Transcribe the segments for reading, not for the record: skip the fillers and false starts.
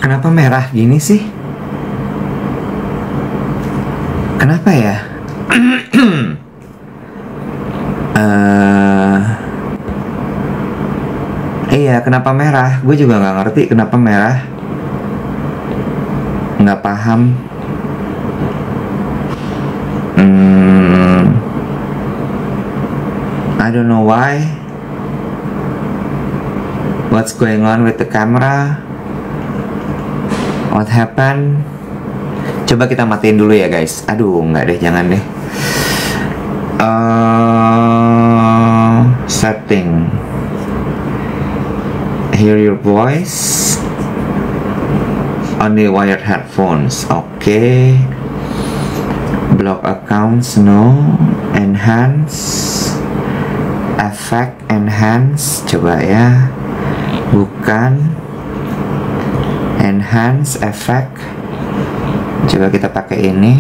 Kenapa merah gini sih? Kenapa ya? Iya, kenapa merah? Gue juga nggak ngerti kenapa merah. Nggak paham. I don't know why. What's going on with the camera? What happened? Coba kita matiin dulu ya guys. Aduh, nggak deh, jangan deh. Setting. Hear your voice. Only wired headphones. Okay. Block accounts, no. Enhance. Effect, enhance. Coba ya. Bukan. Enhance, effect. Coba kita pakai ini.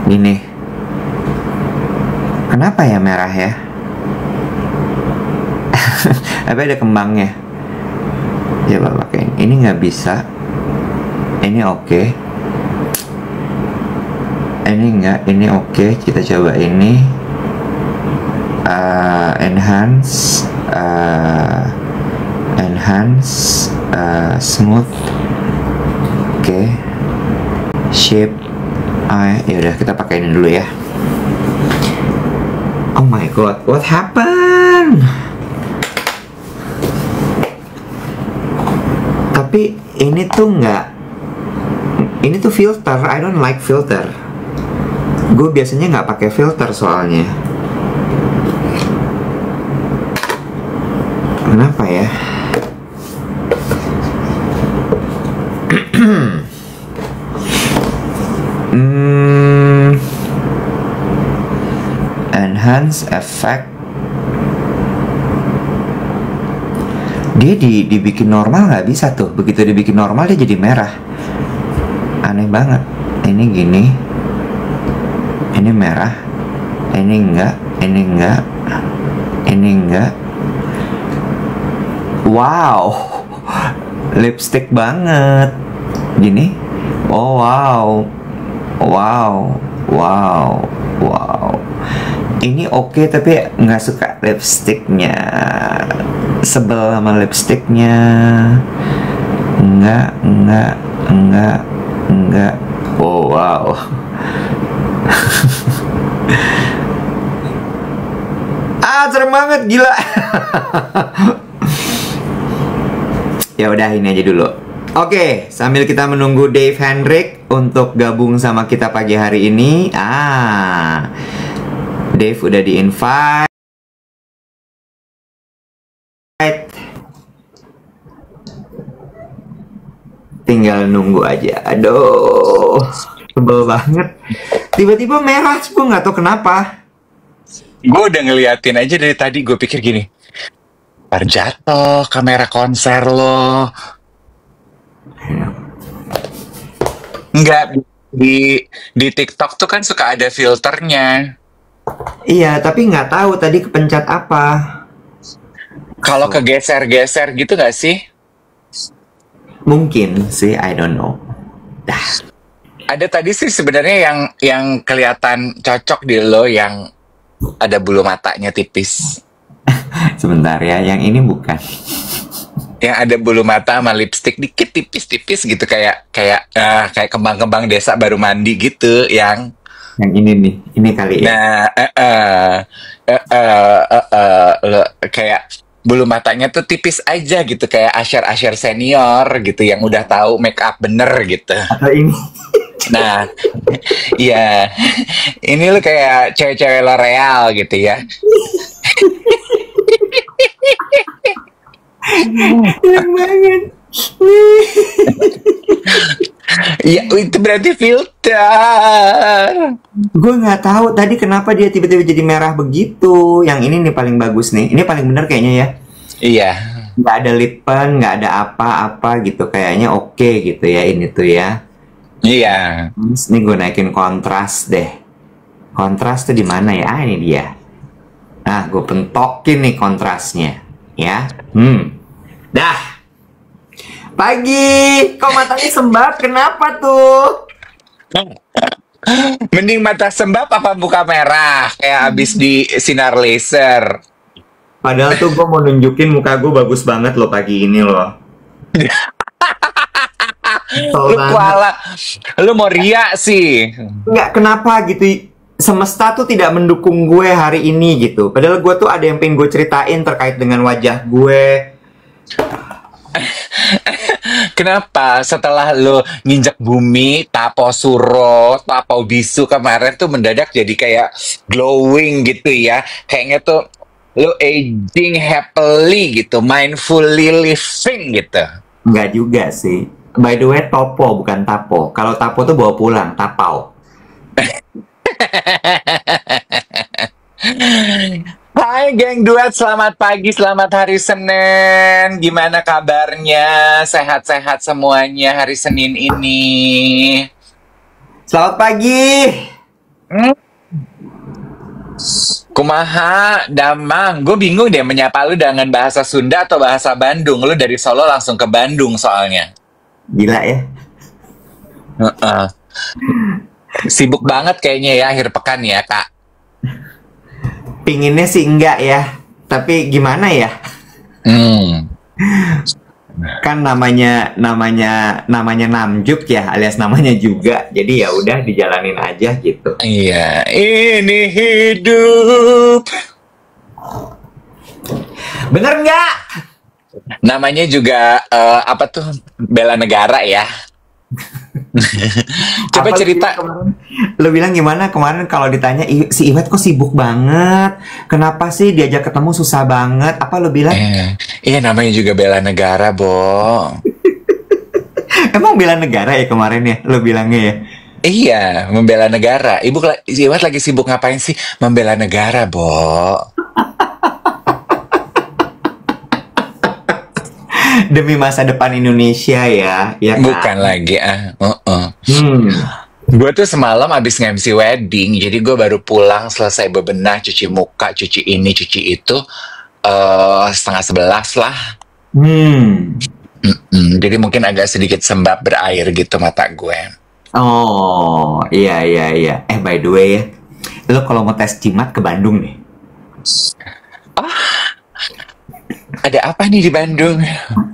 Ini. Kenapa ya merah ya? Tapi ada kembangnya. Coba pakai ini. Ini nggak bisa. Ini oke. Ini nggak. Ini oke. Kita coba ini. Enhance. Enhance. Smooth. Oke. Shape. Ya udah, kita pakai ini dulu ya. Oh my god, what happened? Tapi ini tuh nggak. Ini tuh filter. I don't like filter. Gue biasanya nggak pakai filter soalnya. Kenapa ya? Enhance effect. Dia dibikin normal nggak bisa tuh. Begitu dibikin normal dia jadi merah. Aneh banget. Ini gini. Ini merah. Ini enggak. Ini enggak. Ini enggak. Wow. Lipstick banget. Gini. Oh wow. Wow. Wow. Wow. Ini oke, tapi nggak suka lipsticknya. Sebel sama lipsticknya. Enggak. Oh wow. Serem banget, gila. Ya udah, ini aja dulu. Oke, sambil kita menunggu Dave Hendrik untuk gabung sama kita pagi hari ini. Dave udah di-invite. Tinggal nunggu aja. Aduh, sebel banget. Tiba-tiba merah, gue nggak tahu kenapa. Gue udah ngeliatin aja dari tadi, gue pikir gini, ntar jatuh kamera konser lo. Enggak, di TikTok tuh kan suka ada filternya. Iya, tapi nggak tahu tadi kepencet apa. Kalau kegeser-geser gitu nggak sih? Mungkin sih, I don't know. Ada tadi sih sebenarnya yang kelihatan cocok di lo, yang ada bulu matanya tipis. Sebentar ya, yang ini bukan. Yang ada bulu mata sama lipstick dikit tipis-tipis gitu, kayak kembang-kembang desa baru mandi gitu, yang ini nih, ini kali ya. Nah, kayak bulu matanya tuh tipis aja gitu, kayak Asher senior gitu, yang udah tahu make up bener gitu. Atau ini. Nah, iya, ini lu kayak cewek-cewek L'Oreal gitu ya. Yang banget. Iya, itu berarti filter. Gue nggak tahu tadi kenapa dia tiba-tiba jadi merah begitu. Yang ini nih paling bagus nih. Ini paling bener kayaknya ya. Iya. Nggak ada lip pen, nggak ada apa-apa gitu. Kayaknya oke gitu ya ini tuh ya. Iya. Terus nih gue naikin kontras deh. Kontras tuh di mana ya? Ini dia. Nah, gue pentokin nih kontrasnya, ya. Dah, pagi. Kok matanya sembab? Kenapa tuh? Mending mata sembab apa muka merah kayak abis di sinar laser. Padahal tuh gue mau nunjukin muka gue bagus banget loh pagi ini loh. Kesel Lu banget. kuala, lu mau ria sih. Nggak, kenapa gitu? Semesta tuh tidak mendukung gue hari ini gitu. Padahal gue tuh ada yang pengen gue ceritain terkait dengan wajah gue. Kenapa setelah lu nginjek bumi, tapo suro, tapo bisu kemarin tuh mendadak jadi kayak glowing gitu ya. Kayaknya tuh lu aging happily gitu, mindfully living gitu. Nggak juga sih. By the way, topo bukan tapo. Kalau tapo tuh bawa pulang, tapau. Hai geng duet, selamat pagi, selamat hari Senin. Gimana kabarnya? Sehat-sehat semuanya hari Senin ini. Selamat pagi. Hmm? Kumaha, Damang. Gue bingung deh menyapa lu dengan bahasa Sunda atau bahasa Bandung. Lu dari Solo langsung ke Bandung soalnya. Gila ya. Heeh. Sibuk banget kayaknya ya akhir pekan ya, Kak. Pinginnya sih enggak ya. Tapi gimana ya? Hmm. Kan namanya namjuk ya, alias namanya juga. Jadi ya udah dijalanin aja gitu. Iya, ini hidup. Bener nggak? Namanya juga apa tuh? Bela negara ya. Coba Apa cerita. Lu bilang gimana kemarin kalau ditanya si Iwet kok sibuk banget? Kenapa sih diajak ketemu susah banget? Apa lu bilang? Iya namanya juga bela negara, Bo. Emang bela negara ya kemarin ya? Lu bilangnya ya? Iya, membela negara. Iwet lagi sibuk ngapain sih? Membela negara, Bo. Demi masa depan Indonesia ya, ya kan? Bukan lagi Hmm. Gue tuh semalam abis nge-MC wedding, jadi gue baru pulang selesai bebenah, cuci muka, cuci ini, cuci itu, 10:30 lah. Jadi mungkin agak sedikit sembab berair gitu mata gue. Oh, iya iya iya. By the way ya, lo kalau mau tes jimat ke Bandung nih. Ada apa nih di Bandung?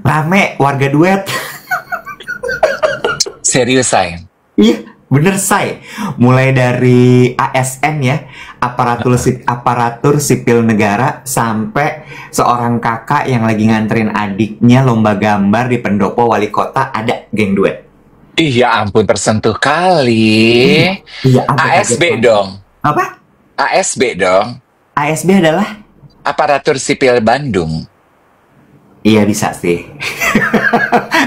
Rame warga duet. Serius, say? Iya, bener say. Mulai dari ASN ya, aparatur sipil negara, sampai seorang kakak yang lagi nganterin adiknya lomba gambar di pendopo wali kota, ada geng duet. Iya ampun, tersentuh kali. Iya, ampun, ASB kaget. dong. Apa? ASB dong. ASB adalah? Aparatur Sipil Bandung. Iya bisa sih.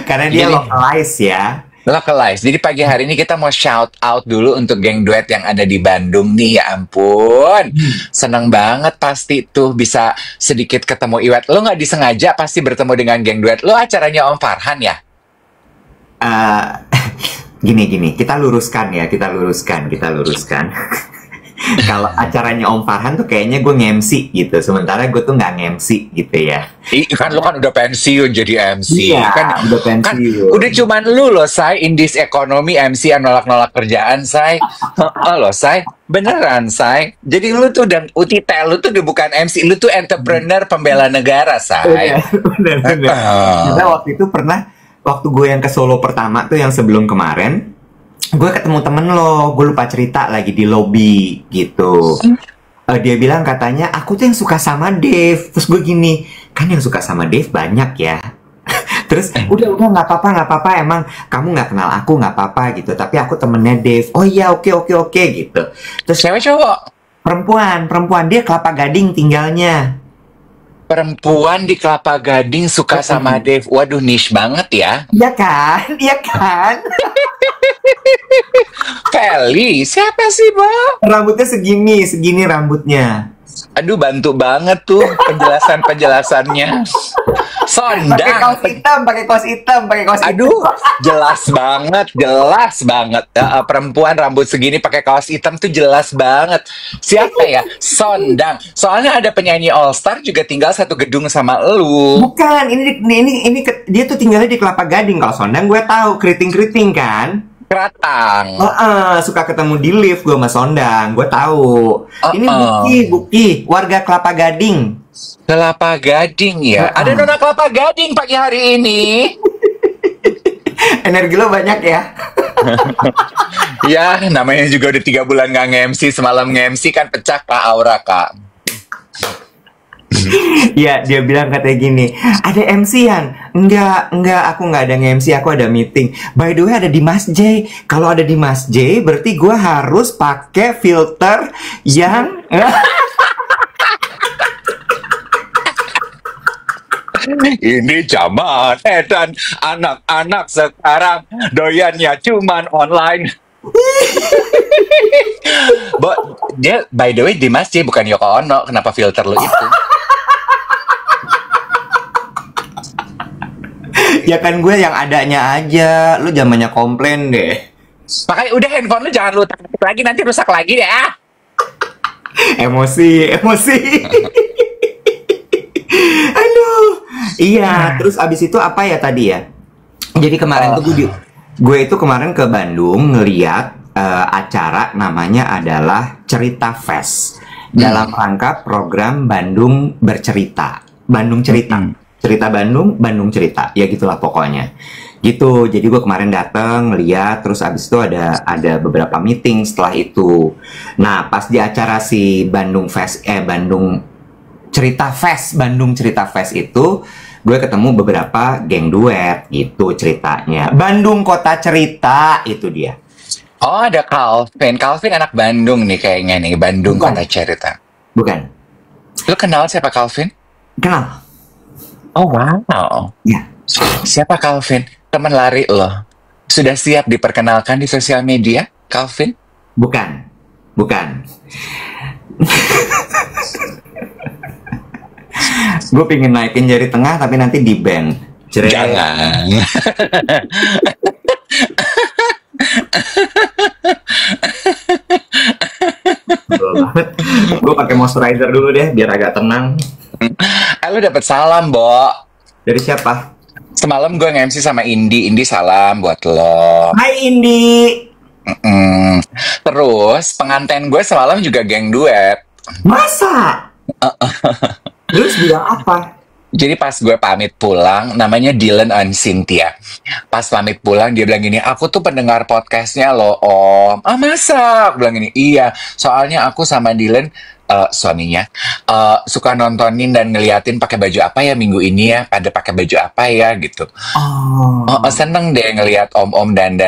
Karena dia Jadi- localize ya. Localize. Jadi pagi hari ini kita mau shout out dulu untuk geng duet yang ada di Bandung nih. Ya ampun. Seneng banget pasti tuh bisa sedikit ketemu Iwet. Lo nggak disengaja pasti bertemu dengan geng duet. Lo acaranya Om Farhan ya? Gini, kita luruskan. Kalau acaranya Om Farhan tuh kayaknya gue nge-MC gitu. Sementara gue tuh nggak nge-MC gitu ya. Kan lo kan udah pensiun jadi MC. Iya, kan udah pensiun. udah cuman lu loh, Say. In this economy, MC yang nolak-nolak kerjaan, Say. Loh, Say. Beneran, Say. Jadi lu tuh udah lu tuh udah bukan MC. Lu tuh entrepreneur pembela negara, Say. Bener. Karena waktu itu waktu gue yang ke Solo pertama tuh yang sebelum kemarin, gue ketemu temen lo, gue lupa cerita lagi di lobby gitu. Dia bilang katanya aku tuh yang suka sama Dave. Terus gue gini, kan yang suka sama Dave banyak ya. Terus udah nggak apa-apa, emang kamu nggak kenal aku nggak apa-apa gitu. Tapi aku temennya Dave. Oh iya, oke gitu. Terus Cewek cowok? perempuan dia Kelapa Gading tinggalnya. Perempuan di Kelapa Gading suka sama Dave. Waduh, niche banget ya. Iya kan? Feli, siapa sih, Bo? Rambutnya segini rambutnya. Aduh, bantu banget tuh penjelasannya. Sondang. Pakai kaos hitam, pakai kaos hitam. Aduh, jelas banget. Perempuan rambut segini pakai kaos hitam tuh jelas banget. Siapa ya? Sondang. Soalnya ada penyanyi All Star juga tinggal satu gedung sama elu. Bukan, dia tuh tinggalnya di Kelapa Gading. Kalau Sondang gue tahu, keriting-keriting kan. Keratang. Suka ketemu di lift gue sama Sondang, gue tahu. Ini Bukti, warga Kelapa Gading. Kelapa Gading ya. Ada nona Kelapa Gading pagi hari ini. Energi lo banyak ya. Ya, namanya juga udah 3 bulan nggak nge-MC. Semalam nge-MC kan pecah Kak Aura, Kak. Ya, dia bilang katanya gini, ada MC-an? Enggak, aku nggak ada nge-MC, aku ada meeting. By the way, ada Dimas J. Kalau ada Dimas J, berarti gue harus pakai filter yang... Ini zaman edan, anak-anak sekarang doyannya cuman online. Dia by the way Dimas J bukan Yoko Ono. Kenapa filter lu itu? Ya kan gue yang adanya aja. Lu zamannya komplain deh. Makanya udah handphone lu jangan lu takut lagi, nanti rusak lagi deh. Emosi. Aduh. Iya, terus abis itu apa ya tadi ya? Jadi kemarin tuh gue itu kemarin ke Bandung ngeliat acara namanya adalah Cerita Fest dalam rangka program Bandung Bercerita, Bandung Cerita, Cerita Bandung, Bandung Cerita, ya gitulah pokoknya. Gitu. Jadi gue kemarin dateng ngeliat, terus abis itu ada beberapa meeting setelah itu. Nah, pas di acara si Bandung Cerita Fest itu gue ketemu beberapa geng duet gitu ceritanya. Bandung Kota Cerita itu dia. Oh, ada Calvin. Calvin anak Bandung nih kayaknya nih. Bandung Kota Cerita. Bukan. Lu kenal siapa Calvin? Kenal. Oh, wow. Ya. Siapa Calvin? Teman lari loh. Sudah siap diperkenalkan di sosial media, Calvin? Bukan. Gue pengen naikin jari tengah tapi nanti di ban. Jangan. Gue pakai moisturizer dulu deh biar agak tenang. Lu dapet salam, Bo. Dari siapa? Semalam gue nge-MC sama Indi. Indi salam buat lo. Hai Indi. Terus pengantin gue semalam juga geng duet. Masa? Terus bilang apa? Jadi pas gue pamit pulang, namanya Dylan and Cynthia. Pas pamit pulang, dia bilang gini, aku tuh pendengar podcastnya loh, Om. Masa? Aku bilang gini, iya. Soalnya aku sama Dylan, suaminya, suka nontonin dan ngeliatin pakai baju apa ya minggu ini ya. Pada pakai baju apa ya, gitu. Seneng deh ngeliat Om-Om dan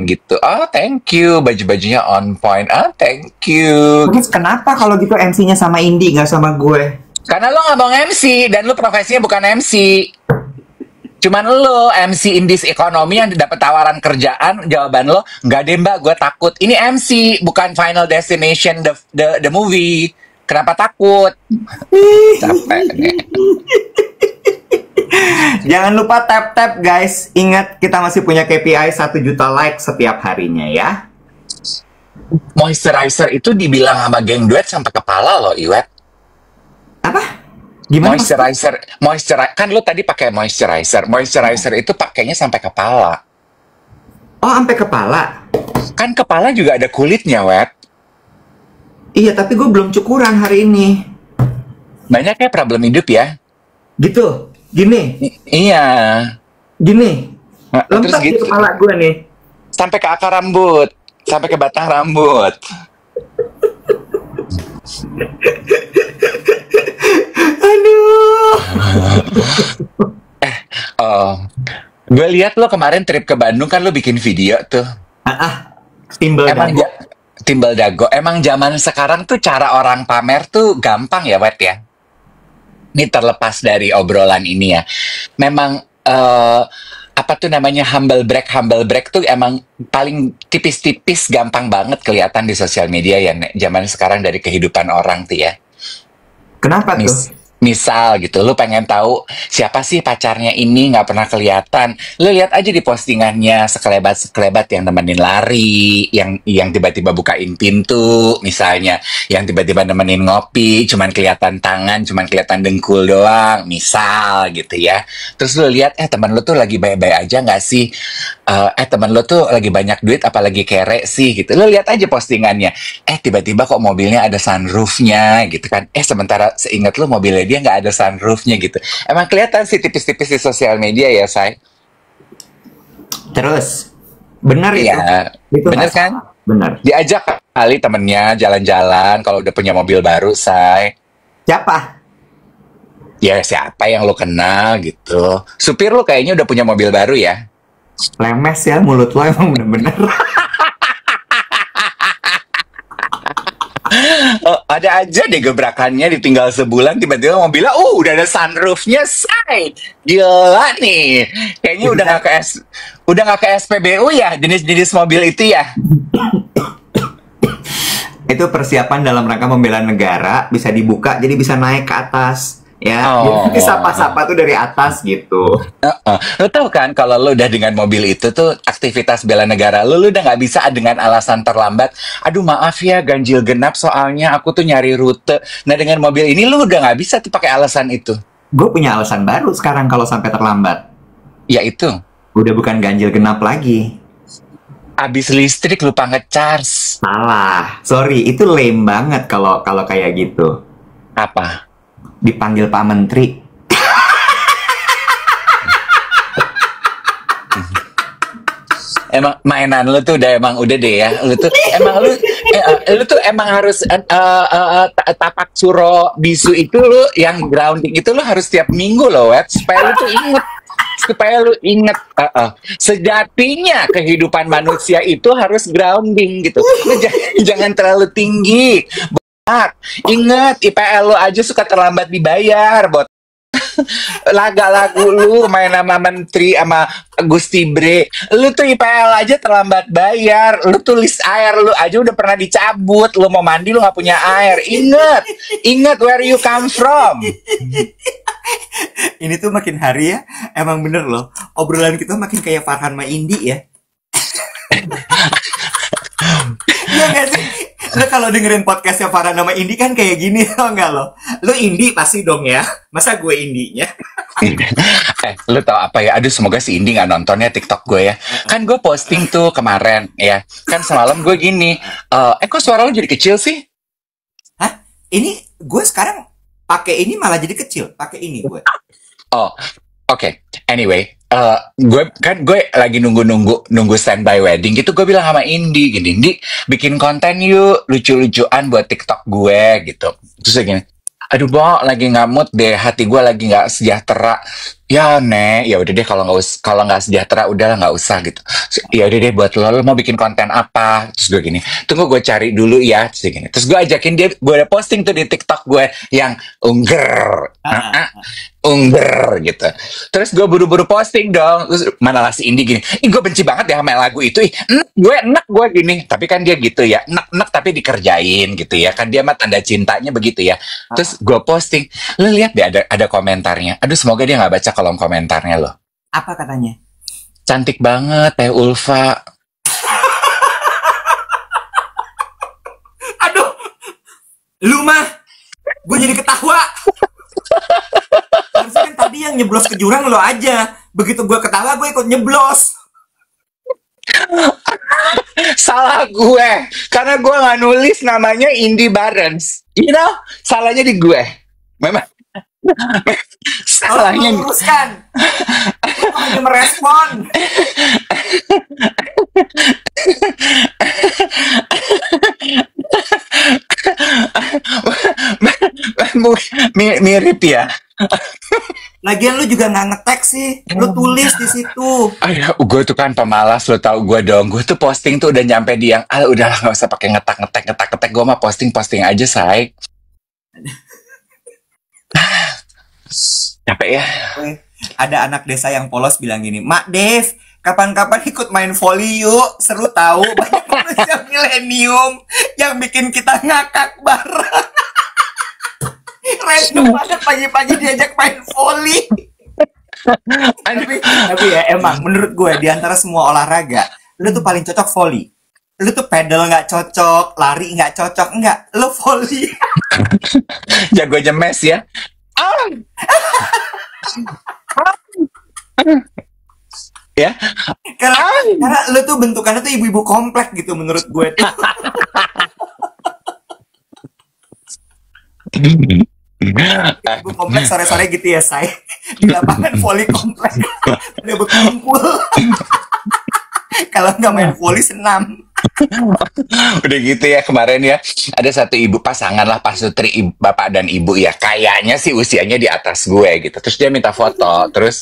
gitu. Thank you. Baju-bajunya on point. Thank you. Terus kenapa kalau gitu MC-nya sama Indi, nggak sama gue? Karena lo nggak mau MC dan lo profesinya bukan MC. Cuman lo MC Indis Ekonomi yang dapat tawaran kerjaan, jawaban lo nggak deh mbak, gue takut. Ini MC bukan Final Destination the movie. Kenapa takut? Capek nih. Jangan lupa tap guys. Ingat kita masih punya KPI 1 juta like setiap harinya ya. Moisturizer itu dibilang sama geng duet sampai kepala lo, Iwet. Apa? Gimana? Moisturizer kan lu tadi pakai moisturizer. Moisturizer itu pakainya sampai kepala. Oh, sampai kepala. Kan kepala juga ada kulitnya, Wet. Iya, tapi gue belum cukuran hari ini. Banyak ya problem hidup ya. Gitu. Gini. Iya. Gini. Lempet di kepala gue nih. Sampai ke akar rambut, sampai ke batang rambut. Aduh. Gue lihat lo kemarin trip ke Bandung kan lo bikin video tuh. Timbal dago. Timbal dago. Emang zaman sekarang tuh cara orang pamer tuh gampang ya, Wet ya. Ini terlepas dari obrolan ini ya. Memang apa tuh namanya humble brag tuh emang paling tipis-tipis gampang banget kelihatan di sosial media ya, Nek. Zaman sekarang dari kehidupan orang tuh ya. Kenapa tuh? Misal gitu, lu pengen tahu siapa sih pacarnya ini nggak pernah kelihatan. Lu lihat aja di postingannya sekelebat-sekelebat yang nemenin lari, yang tiba-tiba bukain pintu, misalnya, yang tiba-tiba nemenin ngopi, cuman kelihatan tangan, cuman kelihatan dengkul doang, misal gitu ya. Terus lu lihat, teman lu tuh lagi baik-baik aja nggak sih? Teman lu tuh lagi banyak duit, apalagi kere sih gitu. Lu lihat aja postingannya. Tiba-tiba kok mobilnya ada sunroofnya gitu kan. Sementara seingat lu mobilnya dia nggak ada sunroofnya gitu. Emang kelihatan sih tipis-tipis di sosial media ya, Say? Terus, benar itu. Iya, Itu bener nggak kan? salah. Benar. Diajak kali temennya jalan-jalan kalau udah punya mobil baru, Say. Siapa? Ya siapa yang lu kenal gitu. Supir lu kayaknya udah punya mobil baru ya. Lemes ya mulut lo emang bener-bener. Ada aja deh gebrakannya ditinggal sebulan tiba-tiba mobilnya udah ada sunroofnya, say. Gila nih. Kayaknya Itu kan udah nggak ke SPBU ya jenis-jenis mobil itu ya. itu persiapan dalam rangka membela negara, bisa dibuka jadi bisa naik ke atas. Ya, jadi nanti Oh. sapa-sapa tuh dari atas gitu. Lo tau kan kalau lo udah dengan mobil itu tuh aktivitas bela negara lo udah nggak bisa dengan alasan terlambat. Aduh maaf ya ganjil genap soalnya aku tuh nyari rute. Nah dengan mobil ini lo udah nggak bisa tuh pakai alasan itu. Gue punya alasan baru sekarang kalau sampai terlambat. Ya itu. Udah bukan ganjil genap lagi. Abis listrik lupa ngecharge. Salah. Sorry, itu lame banget kalau kalau kayak gitu. Apa? Dipanggil Pak Menteri. Emang mainan lu tuh udah deh ya. Lu tuh emang harus tapak suro bisu itu lu yang grounding itu lu harus tiap minggu loh, Wet, supaya lu inget sejatinya kehidupan manusia itu harus grounding gitu. Lu jangan terlalu tinggi. Ingat IPL lu aja suka terlambat dibayar, bot. Lagu lu main sama menteri sama Gusti Bre, lu tuh IPL aja terlambat bayar, lu tuh list air lu aja udah pernah dicabut, lu mau mandi lu nggak punya air. Ingat where you come from. Ini tuh makin hari ya, emang bener loh. Obrolan kita makin kayak Farhan sama Indi ya. Iya gak sih? Lo kalau dengerin podcastnya Farhan sama Indi kan kayak gini, tau gak lo? Lo Indi pasti dong ya. Masa gue Indinya? Lu tau apa ya? Aduh, semoga si Indi nggak nontonnya TikTok gue ya. Kan gue posting tuh kemarin ya. Kan semalam gue gini. Kok suara lu jadi kecil sih? Hah? Ini gue sekarang pakai ini malah jadi kecil. Pakai ini gue. Oh, oke. Anyway, gue lagi nunggu standby wedding gitu. Gue bilang sama Indi, gini, Indi, bikin konten yuk, lucu-lucuan buat TikTok gue gitu. Terus gini, aduh Bo, lagi nggak mood deh, hati gue lagi nggak sejahtera. Ya ya udah deh kalau nggak sejahtera udahlah nggak usah gitu. Ya udah deh buat lo mau bikin konten apa? Terus gue gini, tunggu gue cari dulu ya. Terus gini, terus gue ajakin dia, gue udah posting tuh di TikTok gue yang ungger gitu. Terus gue buru-buru posting dong. Terus mana lah si Indi gini, gue benci banget ya sama lagu itu. Enak gue gini. Tapi kan dia gitu ya, enak tapi dikerjain gitu ya. Kan dia mah tanda cintanya begitu ya. Terus gue posting, lu lihat deh ada komentarnya. Aduh semoga dia nggak baca kolom komentarnya loh. Apa katanya? Cantik banget Teh Ulfa. Aduh, lu mah, gue jadi ketawa. Harusnya kan tadi yang nyeblos ke jurang lo aja. Begitu gue ketawa, gue ikut nyeblos. Salah gue, karena gue nggak nulis namanya Indi Barens. You know, salahnya di gue. Memang salahnya. Luruskan. Gue hanya merespon. Mirip ya. Lagian lu juga nggak ngetek sih, lu tulis di situ. Gue tuh kan pemalas, lo tau gue dong. Gue tuh posting tuh udah nyampe di yang, udahlah nggak usah pakai ngetek. Gue mah posting aja, say. Capek ya. Ada anak desa yang polos bilang gini, Mak Dev, kapan-kapan ikut main volley yuk, seru tahu banyak manusia milenium yang bikin kita ngakak bareng. Random banget pagi-pagi diajak main volley. Tapi ya emang menurut gue di antara semua olahraga, lu tuh paling cocok volley. Lu tuh pedal nggak cocok, lari nggak cocok, nggak. Lu volley. Jagonya mes ya. Ah, ya. karena Ah. karena lu tuh bentukannya tuh ibu-ibu komplek gitu menurut gue tuh. Ibu komplek sore-sore gitu ya, say. Di lapangan volley komplek. Udah berkumpul. Kalau nggak main volley senam. Udah gitu ya kemarin ya ada satu ibu pasangan lah pasutri bapak dan ibu ya kayaknya sih usianya di atas gue gitu terus dia minta foto terus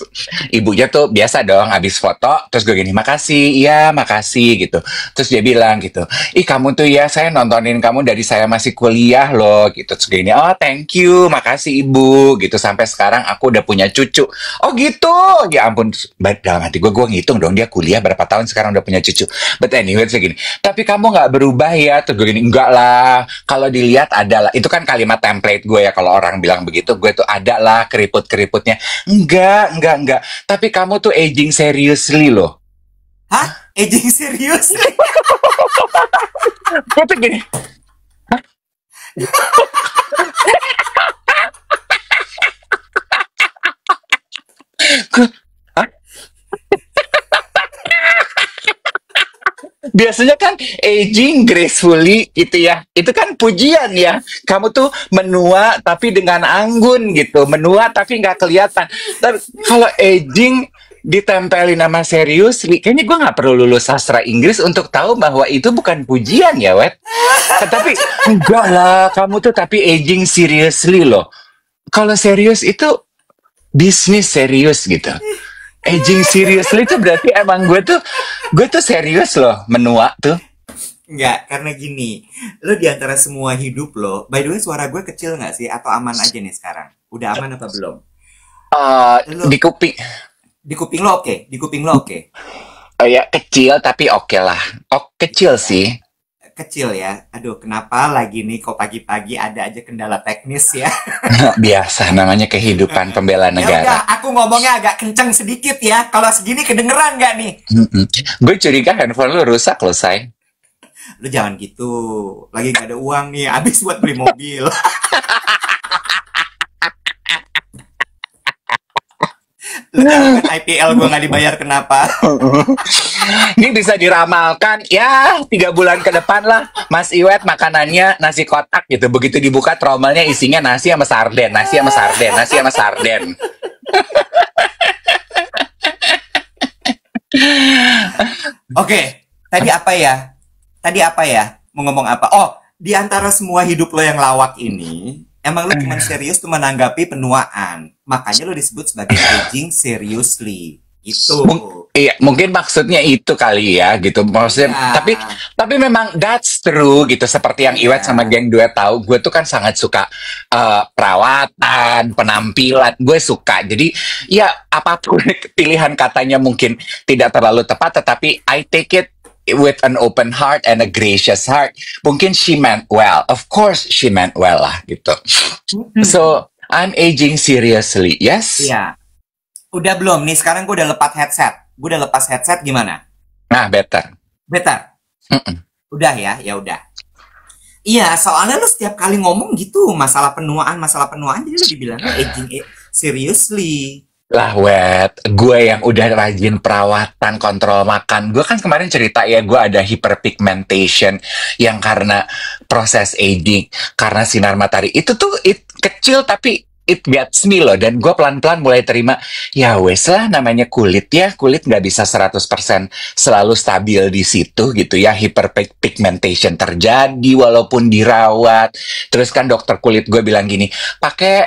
ibunya tuh biasa dong habis foto terus gue gini makasih iya makasih gitu terus dia bilang gitu ih kamu tuh ya saya nontonin kamu dari saya masih kuliah loh gitu terus gini oh thank you makasih ibu gitu sampai sekarang aku udah punya cucu oh gitu ya ampun dalam hati gue ngitung dong dia kuliah berapa tahun sekarang udah punya cucu but anyway segini tapi kamu nggak berubah ya. Terus gue gini, enggak lah. Kalau dilihat ada lah. Itu kan kalimat template gue ya. Kalau orang bilang begitu, gue tuh ada lah keriput-keriputnya. Enggak. Tapi kamu tuh aging seriously loh. Hah? Aging serius? Gue tuh gini, gue, hah? Biasanya kan aging gracefully gitu ya. Itu kan pujian ya. Kamu tuh menua tapi dengan anggun gitu. Menua tapi nggak kelihatan. Tapi kalau aging ditempelin nama serius, kayaknya gue nggak perlu lulus sastra Inggris untuk tahu bahwa itu bukan pujian ya, Wet. Tapi enggak lah, kamu tuh tapi aging seriously loh. Kalau serius itu bisnis serius gitu. Aging seriously itu berarti emang gue tuh serius loh menua tuh. Enggak, karena gini. Lu di antara semua hidup lo, by the way suara gue kecil nggak sih? Atau aman aja nih sekarang? Udah aman apa belum? Lu, Di kuping di kuping lo oke? Di kuping lo oke? ya kecil tapi oke lah. Oh kecil sih. Kecil ya. Aduh, kenapa lagi nih kok pagi-pagi ada aja kendala teknis ya? Biasa namanya kehidupan pembela Ya udah, negara. aku ngomongnya agak kenceng sedikit ya. Kalau segini kedengeran nggak nih? Mm-mm. Gue curiga handphone lu rusak loh, say. Lu jangan gitu. Lagi gak ada uang nih, habis buat beli mobil. Lu tahu kan IPL gue nggak dibayar kenapa? Ini bisa diramalkan ya 3 bulan ke depan lah Mas Iwet makanannya nasi kotak gitu begitu dibuka tromelnya isinya nasi sama sarden nasi sama sarden nasi sama sarden. Oke, tadi apa ya? Tadi apa ya? Mau ngomong apa? Oh, di antara semua hidup lo yang lawak ini, emang lo cuma serius tuh menanggapi penuaan. Makanya lo disebut sebagai aging seriously. Gitu. Iya, mungkin maksudnya itu kali ya, gitu. Maksudnya, Iya. tapi memang that's true, gitu. Seperti yang Iwet sama Iya. geng duet tahu, gue tuh kan sangat suka perawatan, penampilan, gue suka. Jadi, ya apapun pilihan katanya mungkin tidak terlalu tepat, tetapi I take it with an open heart and a gracious heart. Mungkin she meant well. Of course, she meant well lah, gitu. So, I'm aging seriously, yes? Iya. Udah belum nih? Sekarang gue udah lepas headset. Gue udah lepas headset gimana? Nah, better. Better. Mm-mm. Udah ya udah. Iya, soalnya lu setiap kali ngomong gitu masalah penuaan, jadi lu dibilangnya aging seriously. Lah wet, gue yang udah rajin perawatan, kontrol makan. Gue kan kemarin cerita ya, gue ada hyperpigmentation yang karena proses aging, karena sinar matahari. Itu tuh kecil tapi it gets me loh. Dan gue pelan-pelan mulai terima, ya wes lah namanya kulit ya. Kulit nggak bisa 100% selalu stabil di situ gitu ya. Hyperpigmentation terjadi walaupun dirawat. Terus kan dokter kulit gue bilang gini, pakai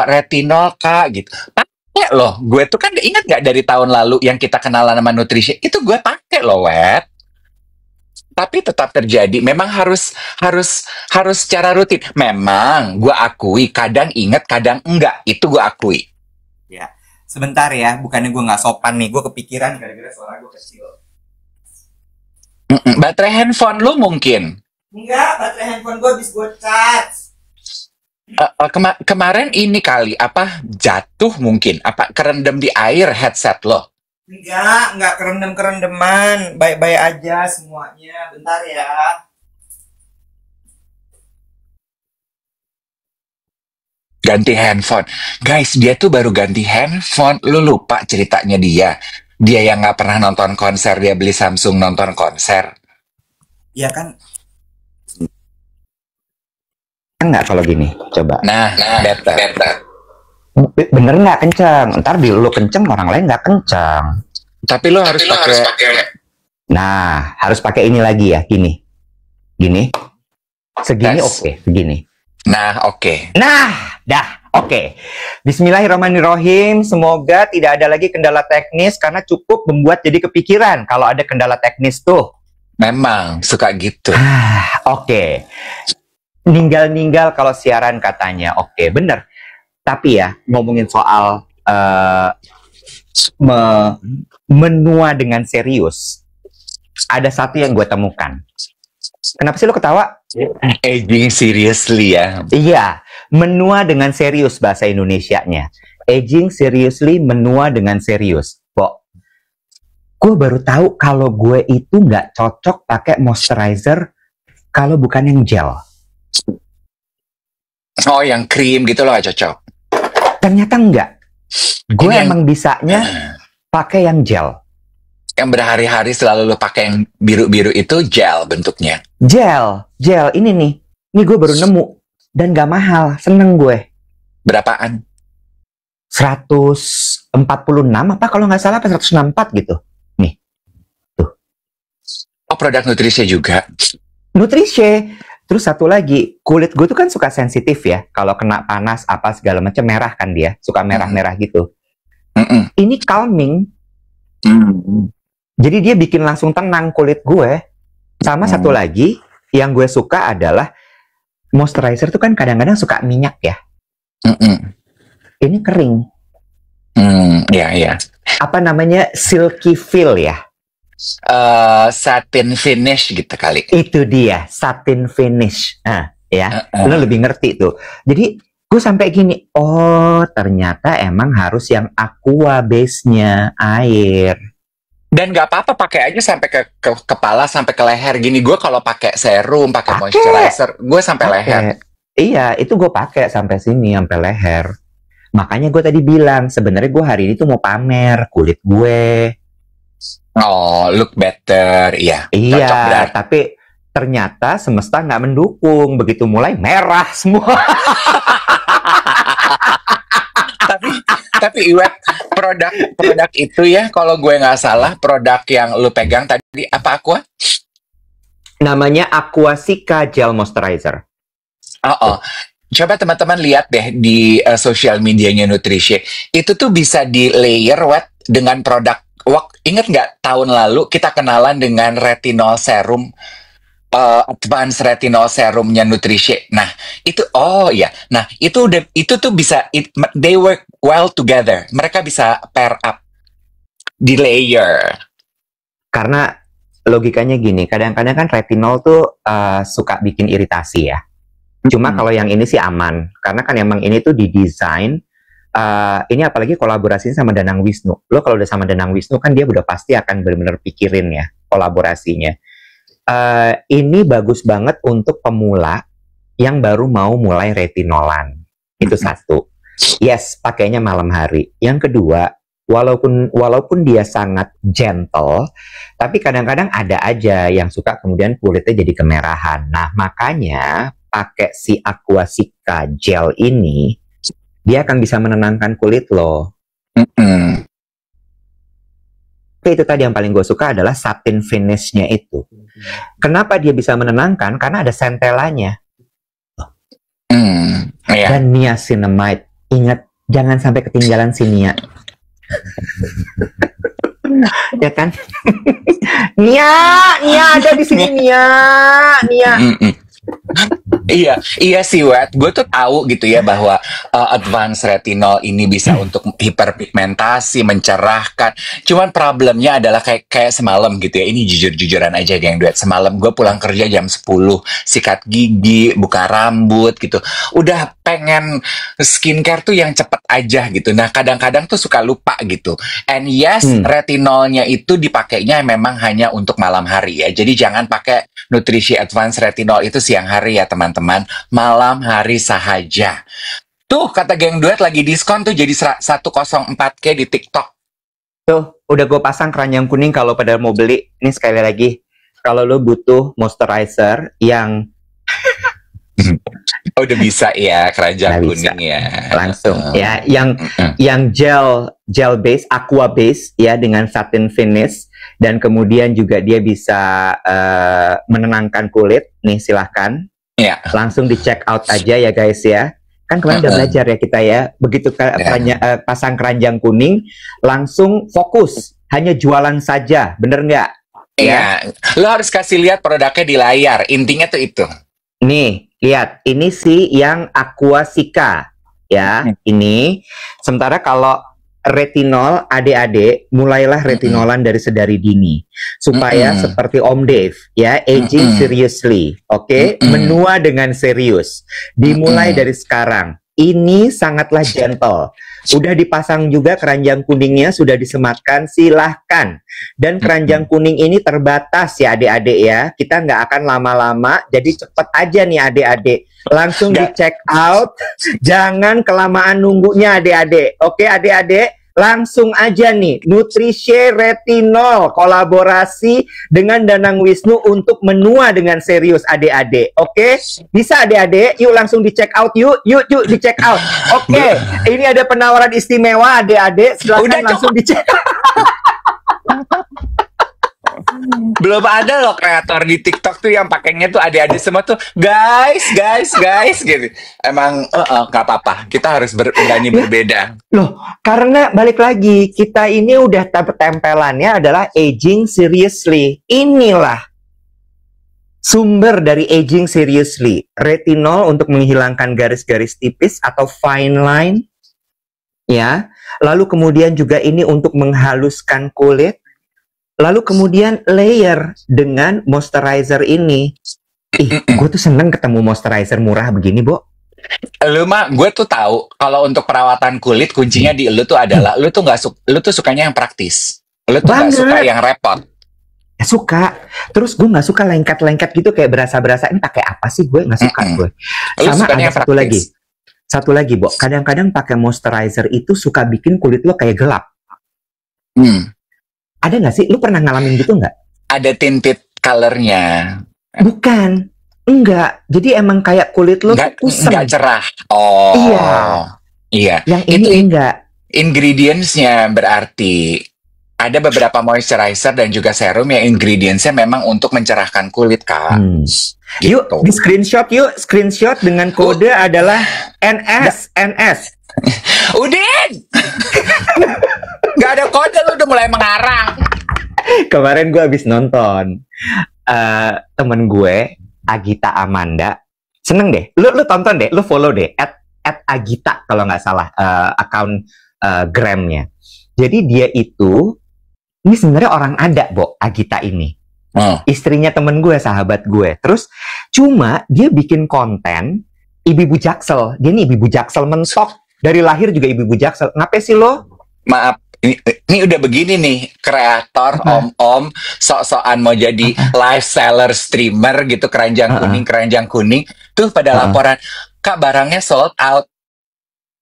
retinol kak gitu. Ya loh, gue tuh kan ingat nggak dari tahun lalu yang kita kenalan sama nutrisi itu gue pakai loh, wet. Tapi tetap terjadi. Memang harus secara rutin. Memang gue akui kadang ingat, kadang enggak. Itu gue akui. Ya, sebentar ya, bukannya gue nggak sopan nih, gue kepikiran gara-gara suara gue kecil. Baterai handphone lu mungkin. Enggak, baterai handphone gue habis gue charge. Kemarin ini kali apa jatuh mungkin apa kerendam di air headset lo. Enggak kerendam-kerendeman. Baik-baik aja semuanya. Bentar ya. Ganti handphone. Guys, dia tuh baru ganti handphone. Lu lupa ceritanya dia. Dia yang nggak pernah nonton konser, dia beli Samsung nonton konser. Ya kan? Enggak kalau gini, coba. Nah, better. Bener nggak kencang? Ntar di lu kenceng, orang lain nggak kencang. Tapi lo harus pakai. Nah, harus pakai ini lagi ya, gini. Segini Tes. oke, segini. Nah, oke. Nah, dah, oke. Bismillahirrahmanirrahim. Semoga tidak ada lagi kendala teknis karena cukup membuat jadi kepikiran kalau ada kendala teknis tuh. Memang suka gitu. Oke. Ninggal-ninggal kalau siaran katanya. Oke, bener. Tapi ya, ngomongin soal menua dengan serius, ada satu yang gue temukan. Kenapa sih lo ketawa? Aging seriously ya. Iya, menua dengan serius bahasa Indonesianya. Aging seriously, menua dengan serius. Kok? Gue baru tahu kalau gue itu nggak cocok pakai moisturizer kalau bukan yang gel. Oh, yang krim gitu loh cocok. Ternyata enggak. Gue Ini emang bisanya pakai yang gel. yang berhari-hari selalu lo pakai yang biru-biru itu gel bentuknya. Gel ini nih. Ini gue baru nemu dan gak mahal. Seneng gue. Berapaan? 146 apa kalau nggak salah, apa 164 gitu. Nih. Tuh. Oh, produk nutrisi juga. Nutrisi. Terus satu lagi, kulit gue tuh kan suka sensitif ya. Kalau kena panas apa segala macam, merah kan dia. Suka merah-merah gitu. Ini calming. Jadi dia bikin langsung tenang kulit gue. Sama satu lagi, yang gue suka adalah moisturizer tuh kan kadang-kadang suka minyak ya. Ini kering. Iya. Apa namanya? Silky feel ya. Satin finish gitu kali. Itu dia, satin finish. Nah, ya. Lo lebih ngerti tuh. Jadi gue sampai gini, oh ternyata emang harus yang aqua base-nya, air. Dan nggak apa-apa pakai aja sampai ke kepala, sampai ke leher gini. Gue kalau pakai serum, pakai moisturizer, gue sampai leher. Iya, itu gue pakai sampai sini, sampai leher. Makanya gue tadi bilang, sebenarnya gue hari ini tuh mau pamer kulit gue. Oh, look better, iya. Iya, tapi ternyata semesta nggak mendukung. Begitu mulai merah semua. Tapi Iwet, produk itu ya, kalau gue nggak salah, produk yang lu pegang tadi apa Aqua? Namanya Aquasika Gel Moisturizer. Coba teman-teman lihat deh di sosial medianya Nutrition. Itu tuh bisa di layer Wet dengan produk. Ingat nggak tahun lalu kita kenalan dengan retinol serum, advance retinol serumnya Nutrition. Nah itu nah itu tuh bisa they work well together. Mereka bisa pair up di layer. Karena logikanya gini, kadang-kadang kan retinol tuh suka bikin iritasi ya. Cuma kalau yang ini sih aman, karena kan emang ini tuh didesain. Ini apalagi kolaborasinya sama Danang Wisnu. Lo kalau udah sama Danang Wisnu kan dia udah pasti akan benar-benar pikirin ya kolaborasinya. Ini bagus banget untuk pemula yang baru mau mulai retinolan. Itu satu. Yes, pakainya malam hari. Yang kedua, walaupun dia sangat gentle, tapi kadang-kadang ada aja yang suka kemudian kulitnya jadi kemerahan. Nah, makanya pakai si Aquasika Gel ini, dia akan bisa menenangkan kulit lo. Oke, itu tadi yang paling gue suka adalah satin finish-nya itu. Kenapa dia bisa menenangkan? Karena ada centellanya. Dan niacinamide. Ingat, jangan sampai ketinggalan si Nia. Ya kan? Nia ada di sini Nia. Iya, iya sih, Wet. Gue tuh tahu gitu ya bahwa advance retinol ini bisa untuk hiperpigmentasi, mencerahkan. Cuman problemnya adalah kayak kayak semalam gitu ya. Ini jujur-jujuran aja, geng duet. Semalam gue pulang kerja jam 10, sikat gigi, buka rambut gitu. Udah pengen skincare tuh yang cepet aja gitu. Nah, kadang-kadang tuh suka lupa gitu. And yes, Hmm. retinolnya itu dipakainya memang hanya untuk malam hari ya. Jadi jangan pakai nutrisi advance retinol itu siang hari ya teman-teman, malam hari sahaja. Tuh kata geng duet lagi diskon tuh jadi 104K di TikTok. Tuh, udah gue pasang keranjang kuning kalau pada mau beli. Ini sekali lagi, kalau lo butuh moisturizer yang Oh, udah bisa ya keranjang nggak bisa kuning ya. langsung ya, Mm-mm. yang gel base, aqua base ya dengan satin finish, dan kemudian juga dia bisa menenangkan kulit. Nih silahkan Ya, langsung di check out aja ya guys ya. Kan kemarin udah belajar ya kita ya. Begitu pasang keranjang kuning, langsung fokus hanya jualan saja, bener nggak? ya. Lo harus kasih lihat produknya di layar. Intinya tuh itu. Nih, lihat, ini sih yang Aquasika ya, ini. Sementara kalau retinol, adik-adik, mulailah retinolan dari sedari dini supaya seperti Om Dave ya, aging seriously, oke? Menua dengan serius. Dimulai dari sekarang. Ini sangatlah gentle. Udah dipasang juga keranjang kuningnya, sudah disematkan, silahkan. Dan keranjang kuning ini terbatas ya adik-adik ya. Kita nggak akan lama-lama, jadi cepet aja nih adik-adik. Langsung di check out, jangan kelamaan nunggunya adik-adik. Oke adik-adik, langsung aja nih, Nutrice Retinol kolaborasi dengan Danang Wisnu untuk menua dengan serius adik-adik. Oke, bisa adik-adik, yuk langsung di check out yuk di check out. Oke, ini ada penawaran istimewa adik-adik, silakan Udah, langsung di check out. Belum ada loh kreator di TikTok tuh yang pakainya tuh adik-adik semua tuh guys gitu. Emang nggak apa-apa. Kita harus berani berbeda. Loh, karena balik lagi, kita ini udah tempelannya adalah aging seriously. Inilah sumber dari aging seriously. Retinol untuk menghilangkan garis-garis tipis atau fine line. Ya. Lalu kemudian juga ini untuk menghaluskan kulit. Lalu kemudian layer dengan moisturizer ini. Gue tuh seneng ketemu moisturizer murah begini, Bo. Lu mah, gue tuh tahu kalau untuk perawatan kulit kuncinya di lu tuh adalah lu tuh sukanya yang praktis. Lu tuh nggak suka yang repot. Ya, suka. Terus gue nggak suka lengket-lengket gitu kayak berasa-berasa. Ini pakai apa sih gue? Nggak suka gue. Sama ada satu lagi, Bo. Kadang-kadang pakai moisturizer itu suka bikin kulit lo kayak gelap. Ada nggak sih? Lu pernah ngalamin gitu nggak? Ada tinted colornya. Bukan. Enggak. Jadi emang kayak kulit lu tuh kusem. Nggak cerah. Oh. Iya. Iya. Yang ini enggak. Ingredients-nya berarti ada beberapa moisturizer dan juga serum yang ingredients-nya memang untuk mencerahkan kulit, Kak. Gitu. Yuk, di screenshot yuk. Screenshot dengan kode adalah NS. Udin! Gak ada kode, lu udah mulai mengarang. Kemarin gue habis nonton temen gue Agita Amanda, seneng deh. Lu tonton deh, lu follow deh at Agita kalau nggak salah account Gramnya. Jadi dia itu ini sebenarnya orang ada, Bo, Agita ini. Istrinya temen gue, sahabat gue. Terus cuma dia bikin konten ibu-ibu jaksel. Dia nih ibu-ibu jaksel mentok. Dari lahir juga ibu-ibu jaksel. Ngapain sih lo? Maaf, ini udah begini nih, kreator om-om sok-sokan mau jadi live seller streamer gitu, keranjang kuning tuh pada laporan, Kak barangnya sold out.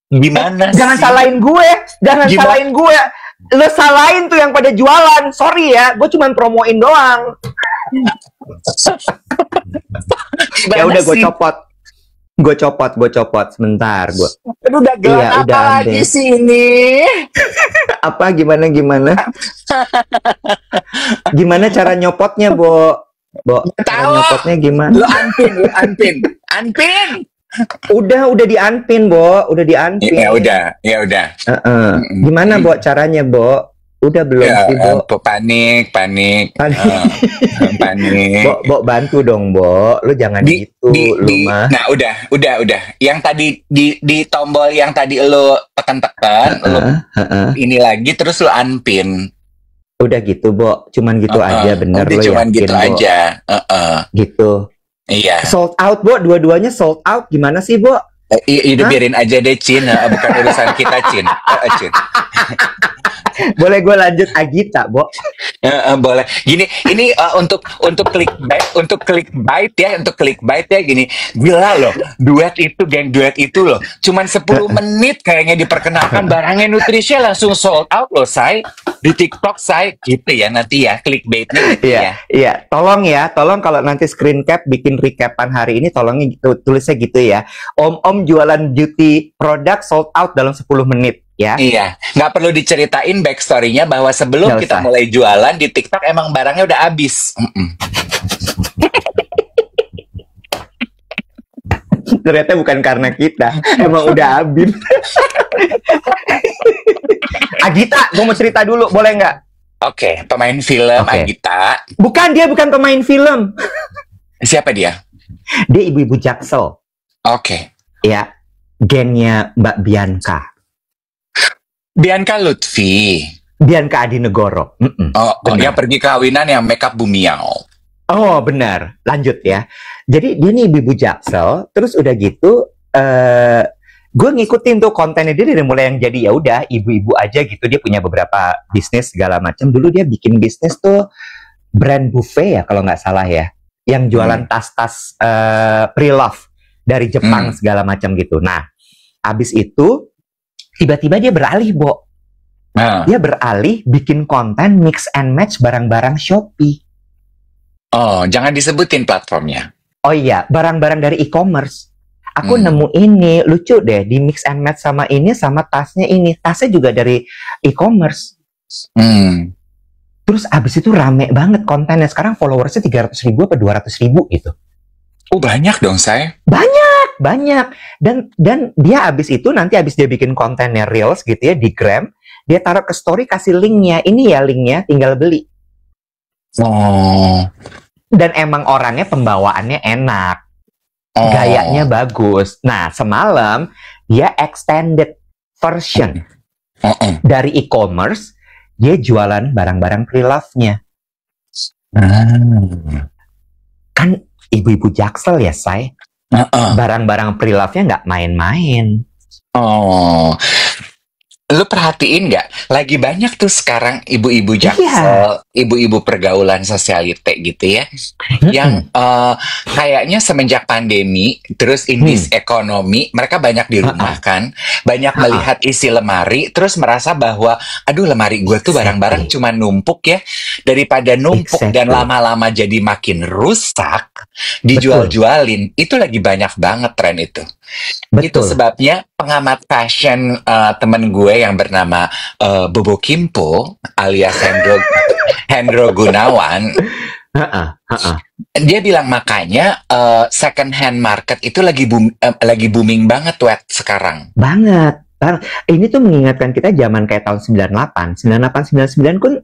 Gimana Jangan sih? salahin gue, salahin gue. Lo salahin tuh yang pada jualan. Sorry ya, gue cuma promoin doang. Ya udah gue copot sebentar gue. Aduh, udah gelap apa lagi sih ini? Apa gimana? Gimana cara nyopotnya, Bo? Cara nyopotnya gimana? Lu unpin. Udah di-unpin, Bo. Udah di-unpin. Ya udah. Gimana, Bo, caranya, Bo? Udah belum Ya, sih, Bo? panik, panik, panik. Bo, bantu dong, Bo. Lu jangan Di gitu, lu mah. nah udah. Yang tadi di tombol yang tadi lo tekan-tekan, lo Heeh, heeh. ini lagi terus lo unpin. Udah gitu, Bo. Cuman gitu aja, bener Udah lo cuman yakin, gitu Bo? aja. Gitu. Iya. Sold out, Bo. Dua-duanya sold out. Gimana sih, Bo? Udah Hah? biarin aja deh, Cin. Bukan urusan kita, Cin. Cin. Boleh gue lanjut Agita, Bo? Boleh. Gini, ini untuk clickbait ya gini. Gila loh, geng duet itu loh. Cuman 10 menit kayaknya diperkenalkan barangnya Nutricia langsung sold out loh, say. Di TikTok, say. Gitu ya nanti ya, clickbaitnya gitu Iya, ya. iya. Tolong kalau nanti screen cap bikin recapan hari ini, tolongnya gitu, tulisnya gitu ya. Om jualan beauty produk sold out dalam 10 menit, ya. Iya, nggak perlu diceritain backstory-nya bahwa sebelum Nggak kita usah. mulai jualan di TikTok emang barangnya udah habis. Ternyata bukan karena kita, emang udah habis. Agita, gue mau cerita dulu, boleh nggak? Oke, pemain film Oke. Agita. Dia bukan pemain film. Siapa dia? Dia ibu-ibu Jaksel. Oke. Ya, gengnya Mbak Bianca. Bianca Lutfi. Bianca Adinegoro. Yang pergi kawinan yang makeup Bumiao. Oh, benar. Lanjut ya. Jadi dia nih ibu-ibu Jaksel, terus udah gitu gue ngikutin tuh kontennya dia dari mulai yang jadi ya udah ibu-ibu aja gitu. Dia punya beberapa bisnis segala macam. Dulu dia bikin bisnis tuh brand buffet ya kalau nggak salah ya. Yang jualan tas-tas pre-love dari Jepang segala macam gitu. Nah, abis itu tiba-tiba dia beralih, Bo. Dia beralih bikin konten mix and match barang-barang Shopee. Oh, jangan disebutin platformnya. Oh iya, barang-barang dari e-commerce. Aku nemu ini, lucu deh, di mix and match sama ini, sama tasnya ini. Tasnya juga dari e-commerce. Terus abis itu rame banget kontennya. Sekarang followersnya 300.000 apa 200.000 gitu. Oh, banyak dong, saya. Banyak. Dan dia abis itu, nanti abis dia bikin kontennya Reels gitu ya, di Gram, dia taruh ke story, kasih linknya. Ini ya linknya, tinggal beli. Oh. Dan emang orangnya pembawaannya enak. Gayanya bagus. Nah, semalam dia extended version dari e-commerce, dia jualan barang-barang pre-love-nya. Kan ibu-ibu Jaksel ya, say. Barang-barang pre-love-nya nggak main-main. Oh. Lu perhatiin nggak? Lagi banyak tuh sekarang ibu-ibu Jaksel, ibu-ibu pergaulan sosialite gitu ya, yang kayaknya semenjak pandemi, terus in this ekonomi, mereka banyak di rumah kan, banyak melihat isi lemari, terus merasa bahwa, aduh lemari gue tuh barang-barang cuma numpuk ya, daripada numpuk dan lama-lama jadi makin rusak, dijual-jualin, itu lagi banyak banget tren itu. Itu sebabnya pengamat fashion temen gue yang bernama Bobo Kimpo alias Hendro Gunawan, dia bilang makanya second hand market itu lagi booming banget sekarang. Banget. Ini tuh mengingatkan kita zaman kayak tahun 98, 99 pun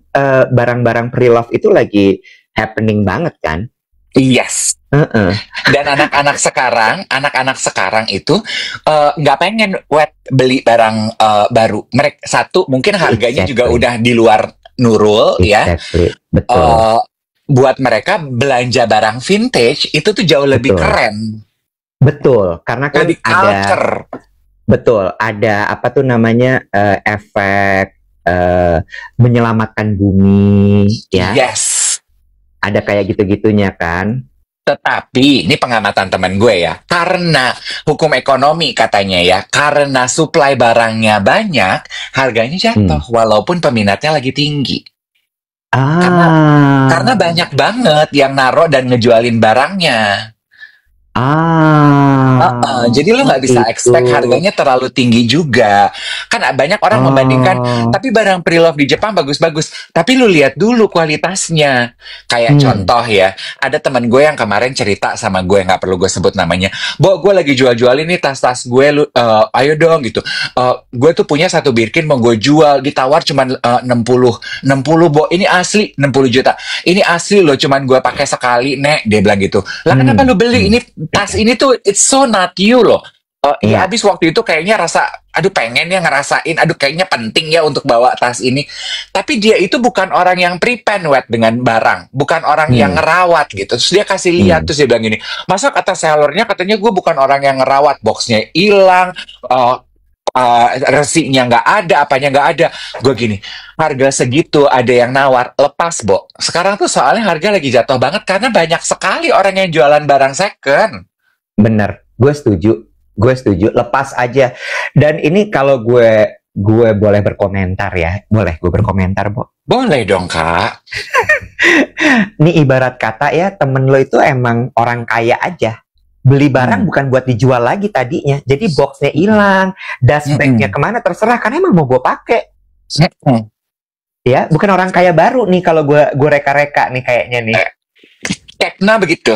barang-barang pre-love itu lagi happening banget kan? Yes. Dan anak-anak sekarang itu nggak pengen beli barang baru. Mereka satu mungkin harganya juga udah di luar Nurul ya. Betul. Buat mereka belanja barang vintage itu tuh jauh lebih keren. Betul, karena kan lebih culture. Betul, ada apa tuh namanya efek menyelamatkan bumi ya. Yes. Ada kayak gitu-gitunya kan. Tetapi, ini pengamatan teman gue ya, karena hukum ekonomi katanya ya, karena supply barangnya banyak, harganya jatuh, walaupun peminatnya lagi tinggi. Karena banyak banget yang naro dan ngejualin barangnya. Ah, Jadi lo oh nggak bisa gitu. expect harganya terlalu tinggi juga. Kan banyak orang membandingkan, Oh, tapi barang pre-love di Jepang bagus-bagus. Tapi lu lihat dulu kualitasnya. Kayak hmm, contoh ya, ada teman gue yang kemarin cerita sama gue, nggak perlu gue sebut namanya. Bo, gue lagi jual-jual ini tas-tas gue, ayo dong gitu. Gue tuh punya satu Birkin mau gue jual, ditawar cuma 60. 60, Bo, ini asli 60 juta. Ini asli loh, cuman gue pakai sekali, Nek. Dia bilang gitu. Lah kenapa hmm, lu beli? hmm. Tas ini tuh it's so not you loh. Iya Iya, abis waktu itu kayaknya rasa, aduh pengen ya ngerasain, aduh kayaknya penting ya untuk bawa tas ini. Tapi dia itu bukan orang yang prepare wet dengan barang, bukan orang yang hmm, ngerawat gitu. Terus dia kasih lihat, hmm, terus dia bilang gini, masa kata sellernya katanya gue bukan orang yang ngerawat, boxnya hilang, uh, resinya nggak ada, apanya nggak ada. Gue gini, harga segitu ada yang nawar, lepas, Bo. Sekarang tuh soalnya harga lagi jatuh banget karena banyak sekali orang yang jualan barang second. bener. Gue setuju. Gue setuju. Lepas aja. Dan ini kalau gue boleh berkomentar ya. Boleh gue berkomentar, Bo. Boleh dong, Kak. Ini ibarat kata ya, temen lo itu emang orang kaya aja. Beli barang Hmm. bukan buat dijual lagi tadinya. Jadi boxnya hilang, dust bagnya Mm-mm. kemana terserah. Karena emang mau gue pakai. Mm-mm. Ya, bukan orang kaya baru nih kalau gue reka-reka nih kayaknya nih. Eh, Tekna begitu.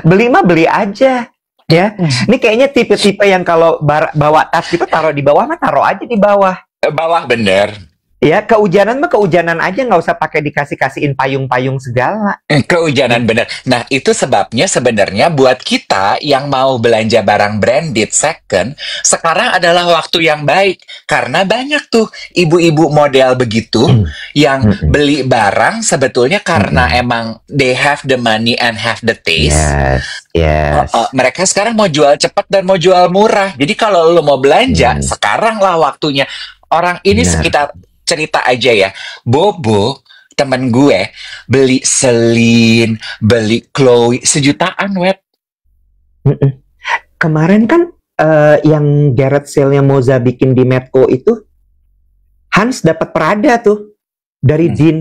Beli mah beli aja. Ya, Hmm. ini kayaknya tipe-tipe yang kalau bawa tas gitu taruh di bawah mah taruh aja di bawah. Bawah bener. Ya, kehujanan mah kehujanan aja, nggak usah pakai dikasih-kasihin payung-payung segala. Kehujanan bener. Nah, itu sebabnya sebenarnya buat kita yang mau belanja barang branded second, sekarang adalah waktu yang baik. Karena banyak tuh ibu-ibu model begitu yang Mm-mm. beli barang sebetulnya karena Mm-mm. emang they have the money and have the taste. Yes, yes. Mereka sekarang mau jual cepat dan mau jual murah. Jadi kalau lo mau belanja, Hmm, sekarang lah waktunya. Orang ini benar. sekitar cerita aja ya. Bobo, temen gue, beli Celine, beli Chloe, sejutaan, web. Mm-mm. Kemarin kan yang Gareth Sale-nya Moza bikin di Medco itu, Hans dapat Prada tuh dari Hmm. Dean.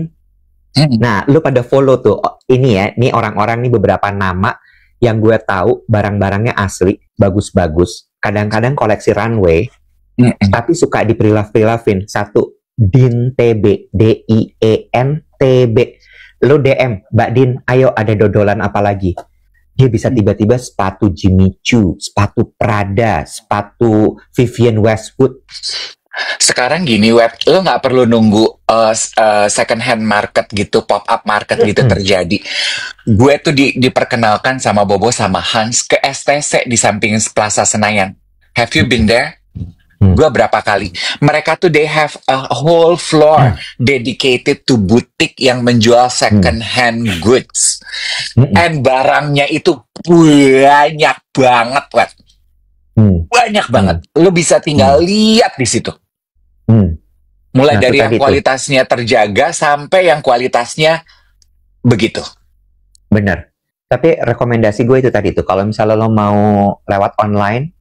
Hmm. Nah, lu pada follow tuh. Oh, ini ya, nih orang-orang nih beberapa nama yang gue tahu barang-barangnya asli, bagus-bagus. Kadang-kadang koleksi runway, Hmm. tapi suka diprilaf-prilafin. Satu, Din TB, DIEN TB. Lu DM, Mbak Din, ayo ada dodolan apa lagi? Dia bisa tiba-tiba sepatu Jimmy Choo, sepatu Prada, sepatu Vivienne Westwood. Sekarang gini, web, lo nggak perlu nunggu second hand market gitu, pop up market gitu Mm-mm. terjadi. Gue tuh diperkenalkan sama Bobo sama Hans ke STC di samping Plaza Senayan. Have you been there? Hmm. Gue berapa kali. Mereka tuh they have a whole floor dedicated to boutique yang menjual second hand goods. Mm-mm. And barangnya itu banyak banget, Wet. Hmm. Banyak banget. Lo bisa tinggal lihat di situ. Hmm. Mulai Nah, dari itu yang tadi tuh. kualitasnya terjaga sampai yang kualitasnya begitu. Bener. Tapi rekomendasi gue itu tadi tuh. Kalau misalnya lo mau lewat online,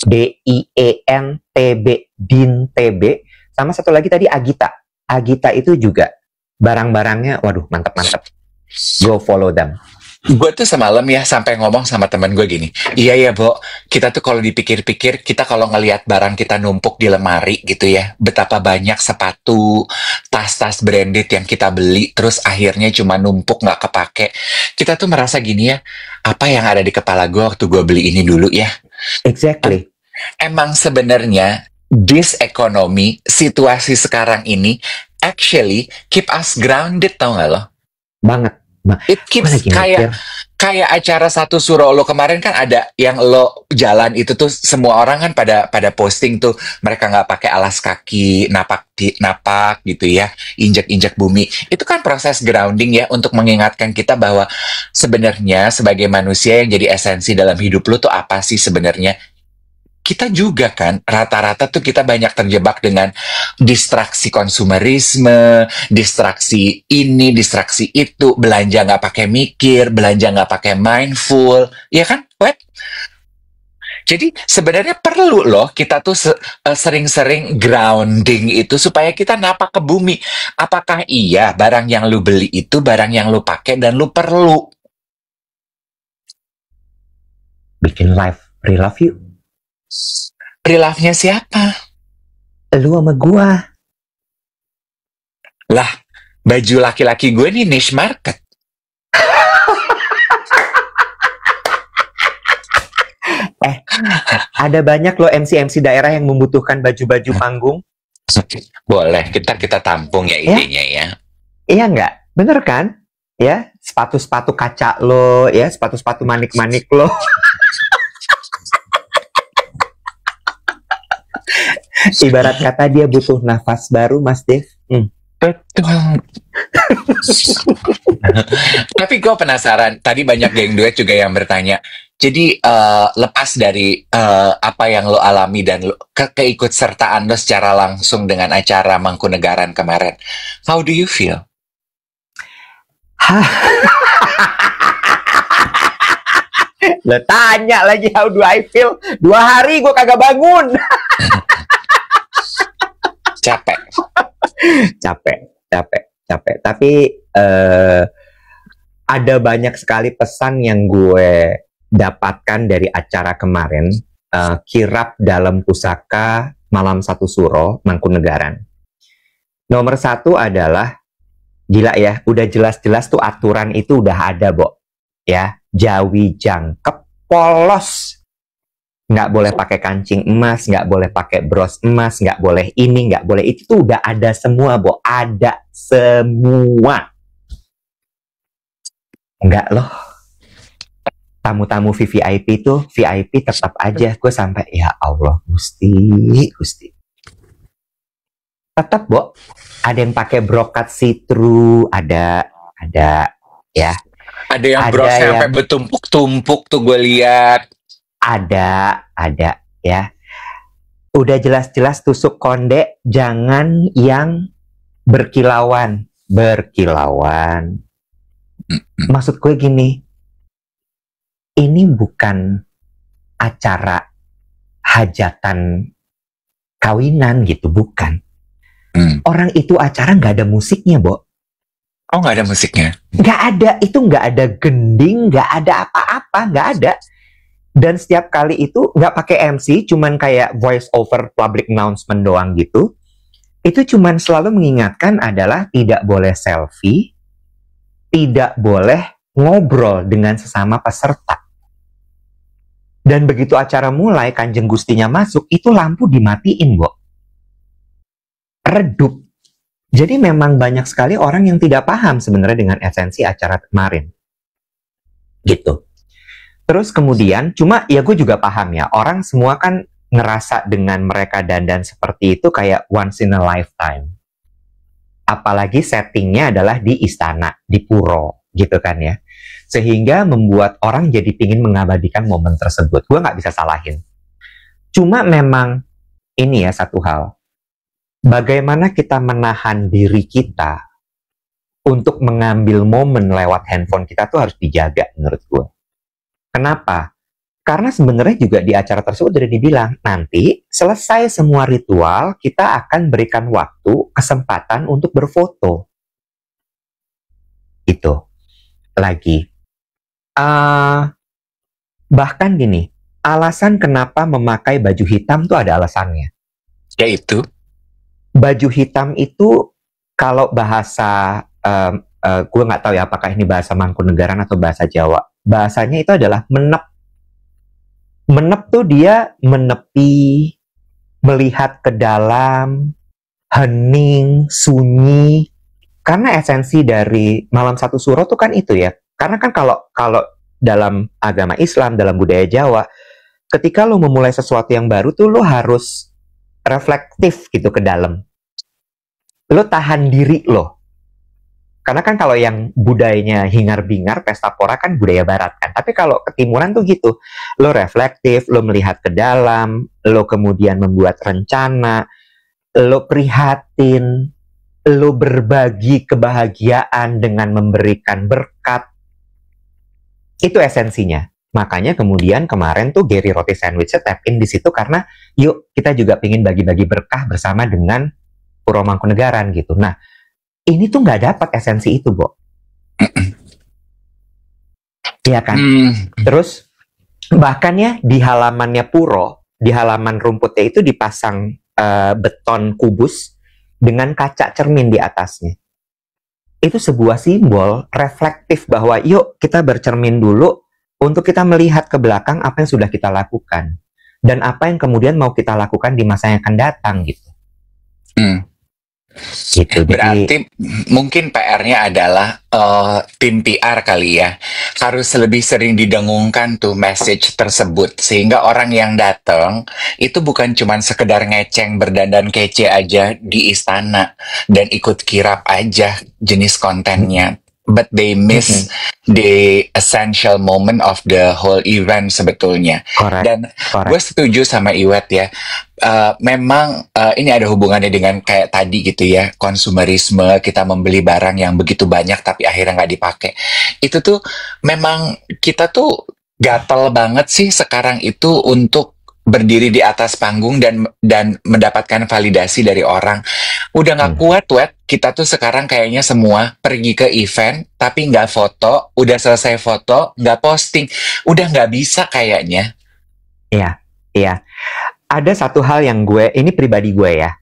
DIENTB, Din TB. Sama satu lagi tadi Agita. Agita itu juga barang-barangnya, waduh mantap-mantap. Go follow them. Gue tuh semalam ya sampai ngomong sama temen gue gini, iya ya Bo, kita tuh kalau dipikir-pikir, kita kalau ngelihat barang kita numpuk di lemari gitu ya, betapa banyak sepatu, tas-tas branded yang kita beli, terus akhirnya cuma numpuk nggak kepake. Kita tuh merasa gini ya, apa yang ada di kepala gue waktu gue beli ini dulu ya? Exactly. Emang sebenarnya this economy, situasi sekarang ini, actually keep us grounded, tau gak lo? Banget. It Gue keeps lagi mikir. kayak acara satu suro lo kemarin kan ada yang lo jalan itu tuh semua orang kan pada posting tuh mereka nggak pakai alas kaki napak gitu ya injak bumi itu kan proses grounding ya untuk mengingatkan kita bahwa sebenarnya sebagai manusia yang jadi esensi dalam hidup lo tuh apa sih sebenarnya kita juga kan rata-rata tuh kita banyak terjebak dengan distraksi konsumerisme, distraksi ini, distraksi itu, belanja nggak pakai mikir, belanja nggak pakai mindful, ya kan, Wet? Jadi sebenarnya perlu loh kita tuh sering-sering grounding itu supaya kita napak ke bumi. Apakah iya barang yang lu beli itu barang yang lu pakai dan lu perlu? bikin live pre-love yuk. Pre-love-nya siapa? Lu sama gua. Lah, baju laki-laki gue nih niche market. Ada banyak loh MC-MC daerah yang membutuhkan baju-baju panggung. Boleh, kita tampung ya idenya ya. Iya nggak? Bener kan? Ya, sepatu-sepatu kaca lo, ya, sepatu-sepatu manik-manik lo. Ibarat kata dia butuh nafas baru, Mas Dev. Betul. Tapi gue penasaran, tadi banyak geng duet juga yang bertanya. Jadi lepas dari apa yang lo alami dan keikutsertaan lo secara langsung dengan acara Mangkunegaran kemarin, how do you feel? Lo tanya lagi how do I feel? 2 hari gue kagak bangun. Capek. Capek. Tapi ada banyak sekali pesan yang gue dapatkan dari acara kemarin, kirap dalam pusaka Malam Satu Suro Mangkunegaran. Nomor 1 adalah, gila ya, udah jelas-jelas tuh aturan itu udah ada, Bo. Ya, jawi jangkep, polos. Nggak boleh pakai kancing emas, nggak boleh pakai bros emas, nggak boleh ini, nggak boleh itu, tuh udah ada semua, Bo. Ada semua. Enggak loh. Tamu-tamu VVIP tuh, VIP tetap aja. Gue sampai, ya Allah, Gusti. Tetap, Bo. Ada yang pakai brokat see-through, ada, ya. Ada yang brosnya sampai bertumpuk-tumpuk tuh gue lihat. Ada, ya. Udah jelas-jelas tusuk konde, jangan yang berkilauan. Maksud gue gini, ini bukan acara hajatan kawinan gitu, bukan. Orang itu acara nggak ada musiknya, Bo. Oh, nggak ada musiknya? Nggak ada, itu nggak ada gending, nggak ada apa-apa, nggak ada. Dan setiap kali itu nggak pakai MC, cuman kayak voice over public announcement doang gitu. Itu cuman selalu mengingatkan adalah tidak boleh selfie, tidak boleh ngobrol dengan sesama peserta. Dan begitu acara mulai, Kanjeng Gustinya masuk, itu lampu dimatiin, Bo. Redup. Jadi memang banyak sekali orang yang tidak paham sebenarnya dengan esensi acara kemarin. Gitu. Terus kemudian, cuma ya gue juga paham ya, orang semua kan ngerasa dengan mereka dandan seperti itu kayak once in a lifetime. Apalagi settingnya adalah di istana, di puro, gitu kan ya. Sehingga membuat orang jadi pingin mengabadikan momen tersebut. Gue nggak bisa salahin. Cuma memang ini ya satu hal. Bagaimana kita menahan diri kita untuk mengambil momen lewat handphone kita tuh harus dijaga menurut gue. Kenapa? Karena sebenarnya juga di acara tersebut udah dibilang, nanti selesai semua ritual, kita akan berikan waktu, kesempatan untuk berfoto. Itu. Lagi. Bahkan gini, alasan kenapa memakai baju hitam tuh ada alasannya. Yaitu? Baju hitam itu, kalau bahasa, gue nggak tahu ya apakah ini bahasa Mangkunegaran atau bahasa Jawa. Bahasanya itu adalah menep. Menep tuh dia menepi, melihat ke dalam, hening, sunyi. Karena esensi dari Malam Satu Suro tuh kan itu ya. Karena kan kalau dalam agama Islam, dalam budaya Jawa, ketika lo memulai sesuatu yang baru tuh lo harus reflektif gitu ke dalam. Lo tahan diri lo. Karena kan kalau yang budayanya hingar-bingar, pesta pora kan budaya barat kan. Tapi kalau ketimuran tuh gitu. Lo reflektif, lo melihat ke dalam, lo kemudian membuat rencana, lo prihatin, lo berbagi kebahagiaan dengan memberikan berkat. Itu esensinya. Makanya kemudian kemarin tuh Gary Roti Sandwich tap in di situ karena yuk kita juga pingin bagi-bagi berkah bersama dengan Puro Mangkunegaran gitu. Nah, ini tuh nggak dapat esensi itu, Bo. Iya kan? Terus Bahkan ya di halamannya Puro, di halaman rumputnya itu dipasang beton kubus dengan kaca cermin di atasnya. Itu sebuah simbol reflektif bahwa yuk kita bercermin dulu untuk kita melihat ke belakang apa yang sudah kita lakukan dan apa yang kemudian mau kita lakukan di masa yang akan datang gitu. Gitu. Jadi Berarti mungkin PR-nya adalah tim PR kali ya. Harus lebih sering didengungkan tuh message tersebut sehingga orang yang datang itu bukan cuman sekedar ngeceng berdandan kece aja di istana dan ikut kirap aja jenis kontennya. But they miss the essential moment of the whole event sebetulnya. correct, Dan gue correct. setuju sama Iwet ya. Memang ini ada hubungannya dengan kayak tadi gitu ya, konsumerisme, kita membeli barang yang begitu banyak tapi akhirnya nggak dipakai. Itu tuh memang kita tuh gatel banget sih sekarang itu untuk berdiri di atas panggung dan mendapatkan validasi dari orang. Udah nggak Hmm. kuat, Wet. Kita tuh sekarang kayaknya semua pergi ke event tapi nggak foto, udah selesai foto nggak posting, udah nggak bisa kayaknya. Iya, iya. Ada satu hal yang ini pribadi gue ya.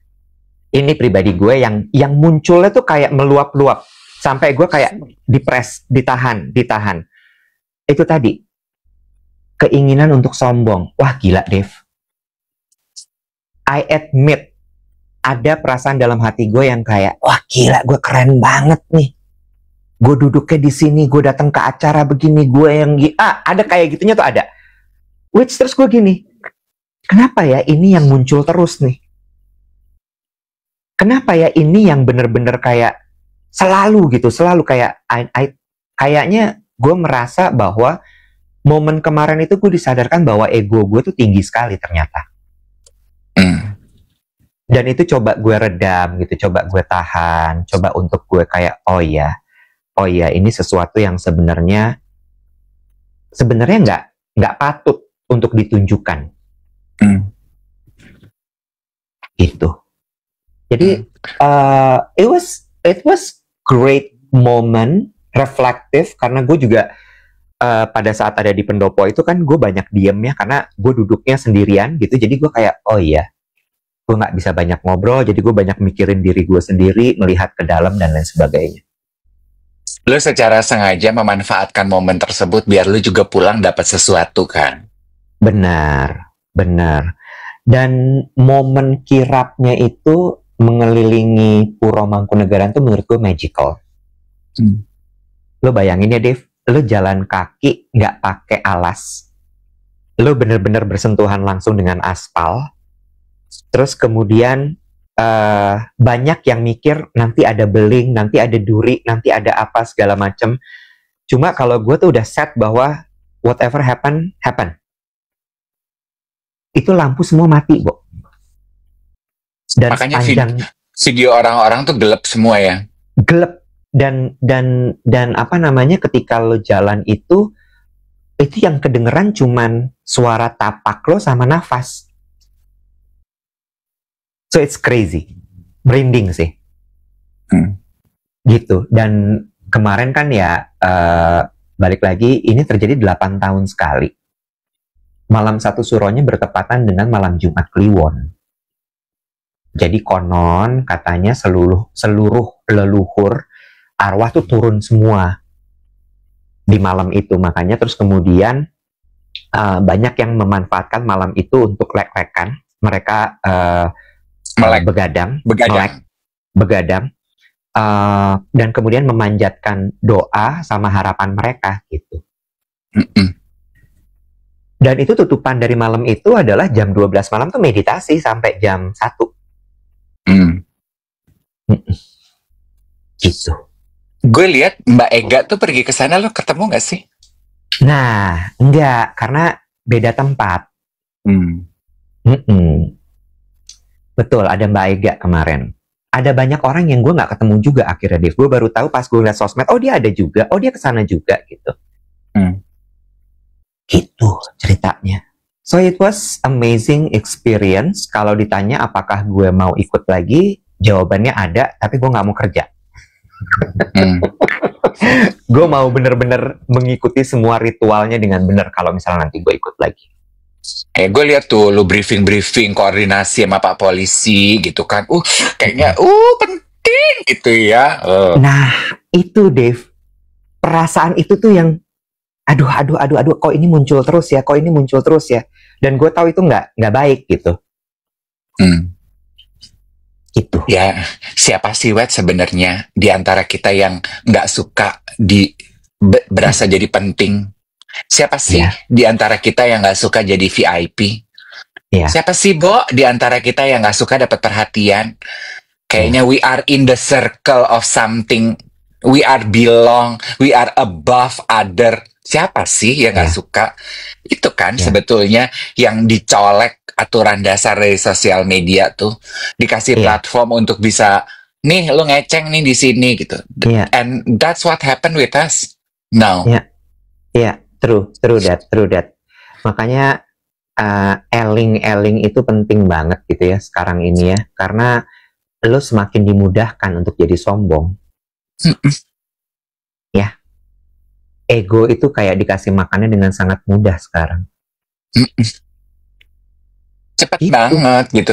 Ini pribadi gue yang munculnya tuh kayak meluap-luap sampai gue kayak ditahan. Itu tadi keinginan untuk sombong. Wah gila, Dev. I admit ada perasaan dalam hati gue yang kayak, wah gila, gue keren banget nih. Gue duduknya di sini, gue datang ke acara begini, gue yang ada kayak gitunya tuh ada. Which terus gue gini, kenapa ya ini yang muncul terus nih? Kenapa ya ini yang bener-bener kayak selalu gitu, selalu kayak kayaknya gue merasa bahwa momen kemarin itu gue disadarkan bahwa ego gue tuh tinggi sekali ternyata. Dan itu coba gue redam gitu, coba gue tahan, coba untuk gue kayak oh ya ini sesuatu yang sebenarnya nggak patut untuk ditunjukkan. Gitu. Jadi it was great moment, reflektif karena gue juga pada saat ada di pendopo itu kan gue banyak diem ya karena gue duduknya sendirian gitu, jadi gue kayak oh iya gue nggak bisa banyak ngobrol, jadi gue banyak mikirin diri gue sendiri, melihat ke dalam dan lain sebagainya. Lu secara sengaja memanfaatkan momen tersebut biar lu juga pulang dapat sesuatu kan? Benar. Dan momen kirapnya itu mengelilingi Puro Mangkunegaran tuh menurut gue magical. Lo bayangin ya Dev, lo jalan kaki nggak pakai alas, lo bener-bener bersentuhan langsung dengan aspal. Terus kemudian banyak yang mikir nanti ada beling, nanti ada duri, nanti ada apa segala macem. Cuma kalau gue tuh udah set bahwa whatever happen. Itu lampu semua mati, Bo. Dan makanya sepanjang video orang-orang tuh gelap semua ya. Gelap dan apa namanya ketika lo jalan itu yang kedengeran cuman suara tapak lo sama nafas. So it's crazy, merinding sih, gitu. Dan kemarin kan ya balik lagi ini terjadi 8 tahun sekali. Malam satu suronya bertepatan dengan malam Jumat Kliwon. Jadi konon katanya seluruh leluhur arwah tuh turun semua di malam itu. Makanya terus kemudian banyak yang memanfaatkan malam itu untuk lek-lekan. Mereka begadang, dan kemudian memanjatkan doa sama harapan mereka gitu. Dan itu tutupan dari malam itu adalah jam 12 malam tuh meditasi sampai jam 1. Gitu. Gue lihat Mbak Ega tuh pergi ke sana, lo ketemu nggak sih? Nah, enggak, karena beda tempat. Betul, ada Mbak Ega kemarin. Ada banyak orang yang gue nggak ketemu juga akhirnya, Dev. Gue baru tahu pas gue liat sosmed, oh dia ada juga, oh dia kesana juga gitu. Gitu ceritanya. So it was amazing experience. Kalau ditanya apakah gue mau ikut lagi, jawabannya ada, tapi gue nggak mau kerja. Gue mau bener-bener mengikuti semua ritualnya dengan bener kalau misalnya nanti gue ikut lagi. Gue lihat tuh lu briefing koordinasi sama Pak Polisi gitu kan. Kayaknya penting gitu ya. Nah, itu Dave, perasaan itu tuh yang aduh, kok ini muncul terus ya, dan gue tahu itu nggak baik gitu. Gitu. Ya, siapa sih Wet sebenarnya di antara kita yang nggak suka berasa jadi penting? Siapa sih di antara kita yang nggak suka jadi VIP? Siapa sih Bo di antara kita yang nggak suka dapat perhatian? Kayaknya we are in the circle of something. We are belong. We are above other. Siapa sih yang nggak suka? Itu kan sebetulnya yang dicolek aturan dasar dari sosial media tuh. Dikasih platform untuk bisa, nih lu ngeceng nih di sini gitu. And that's what happened with us now. True that. Makanya eling itu penting banget gitu ya sekarang ini ya. Karena lo semakin dimudahkan untuk jadi sombong. Ya. Ego itu kayak dikasih makannya dengan sangat mudah sekarang. Cepet banget gitu.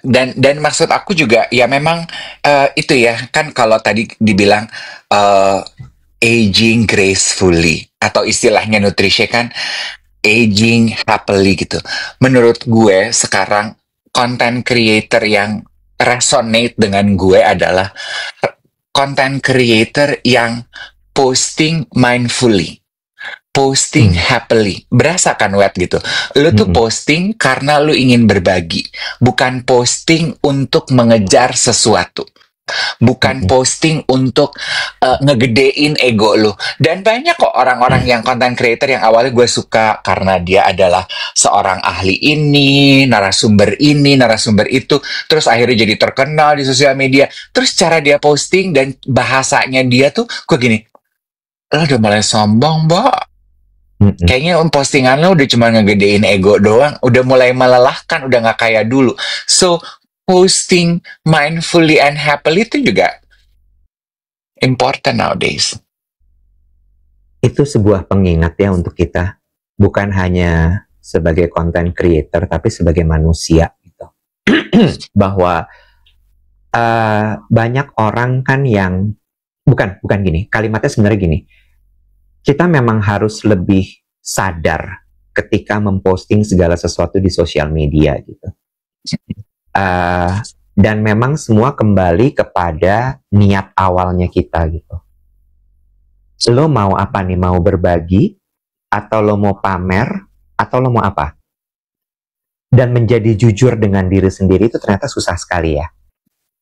Dan maksud aku juga ya memang itu ya kan kalau tadi dibilang aging gracefully atau istilahnya nutrisi kan aging happily gitu. Menurut gue sekarang content creator yang resonate dengan gue adalah content creator yang posting mindfully, posting happily. Berasa kan Wet gitu. Lu tuh posting karena lu ingin berbagi, bukan posting untuk mengejar sesuatu. Bukan posting untuk ngegedein ego lu. Dan banyak kok orang-orang yang content creator yang awalnya gue suka karena dia adalah seorang ahli ini, narasumber itu, terus akhirnya jadi terkenal di sosial media. Terus cara dia posting dan bahasanya dia tuh gue gini, lo udah mulai sombong, Mbak. Kayaknya postingan lo udah cuma ngegedein ego doang, udah mulai melelahkan, udah gak kayak dulu. So posting mindfully and happily itu juga important nowadays. Itu sebuah pengingat ya untuk kita, bukan hanya sebagai content creator tapi sebagai manusia gitu. Bahwa banyak orang kan yang bukan gini, kalimatnya sebenarnya gini. Kita memang harus lebih sadar ketika memposting segala sesuatu di sosial media gitu. Dan memang semua kembali kepada niat awalnya kita gitu. Lo mau apa nih? Mau berbagi? Atau lo mau pamer? Atau lo mau apa? Dan menjadi jujur dengan diri sendiri itu ternyata susah sekali ya.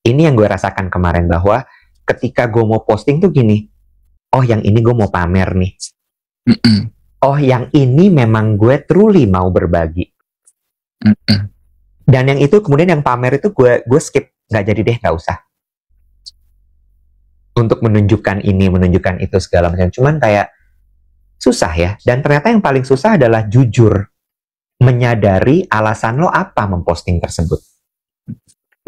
Ini yang gue rasakan kemarin, bahwa ketika gue mau posting tuh gini, oh yang ini gue mau pamer nih. Oh yang ini memang gue truly mau berbagi. Dan yang itu kemudian yang pamer itu gue skip, nggak jadi deh, nggak usah. Untuk menunjukkan ini, menunjukkan itu segala macam. Cuman kayak susah ya. Dan ternyata yang paling susah adalah jujur, menyadari alasan lo apa memposting tersebut.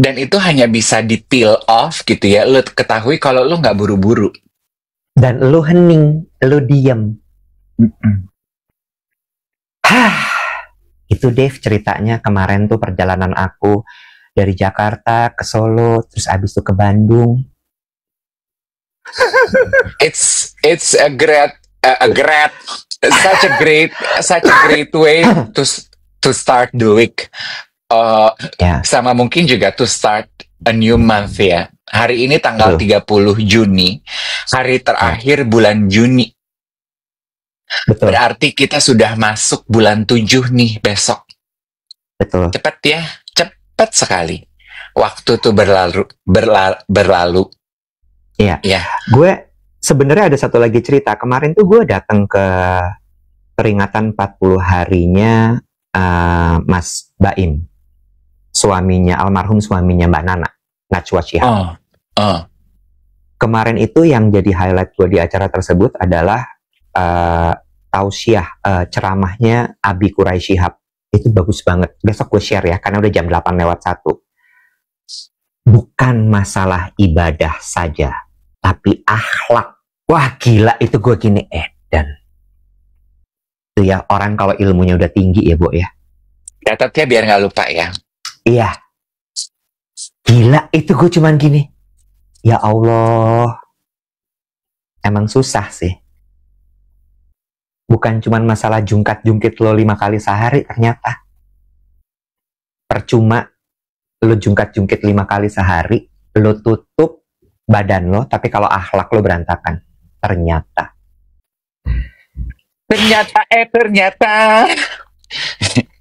Dan itu hanya bisa di peel off gitu ya. Lo ketahui kalau lo nggak buru-buru. Dan lo hening, lo diem. Itu Dave ceritanya kemarin tuh perjalanan aku dari Jakarta ke Solo, terus abis itu ke Bandung. It's a great such a great way to start the week. Sama mungkin juga to start a new month ya. Hari ini tanggal 30 Juni, hari terakhir bulan Juni. Betul. Berarti kita sudah masuk bulan 7 nih besok. Betul. Cepat ya, cepat sekali. Waktu tuh berlalu. Iya. Ya. Gue sebenarnya ada satu lagi cerita. Kemarin tuh gue datang ke peringatan 40 harinya Mas Baim. Almarhum suaminya Mbak Nana, Najwa Shihab. Kemarin itu yang jadi highlight gue di acara tersebut adalah tausiah ceramahnya Abi Quraisy Shihab. Itu bagus banget. Besok gue share ya, karena udah jam 8:01. Bukan masalah ibadah saja, tapi akhlak Wah gila itu gue gini dan itu ya orang kalau ilmunya udah tinggi ya Bu ya. Catatnya biar nggak lupa ya. Iya. Gila itu gue cuman gini. Ya Allah. Emang susah sih. Bukan cuman masalah jungkat-jungkit lo 5 kali sehari ternyata. Percuma lo jungkat-jungkit 5 kali sehari, lo tutup badan lo, tapi kalau akhlak lo berantakan. Ternyata.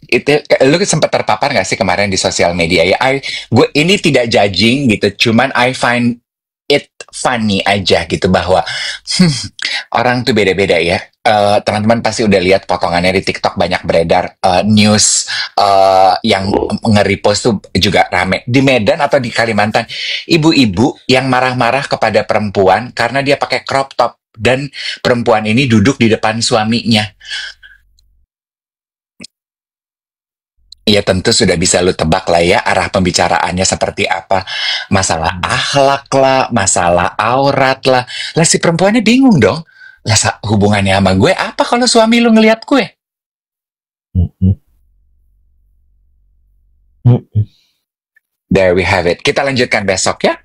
Itu lu sempat terpapar nggak sih kemarin di sosial media ya? Gue ini tidak judging gitu, cuman I find it funny aja gitu bahwa orang tuh beda-beda ya. Teman-teman pasti udah lihat potongannya di TikTok banyak beredar news yang nge-repost tuh juga rame di Medan atau di Kalimantan. Ibu-ibu yang marah-marah kepada perempuan karena dia pakai crop top dan perempuan ini duduk di depan suaminya. Ya tentu sudah bisa lu tebak lah ya arah pembicaraannya seperti apa. Masalah akhlak lah, masalah aurat lah. Lah si perempuannya bingung dong. Lah hubungannya sama gue apa kalau suami lu ngelihat gue? There we have it. Kita lanjutkan besok ya.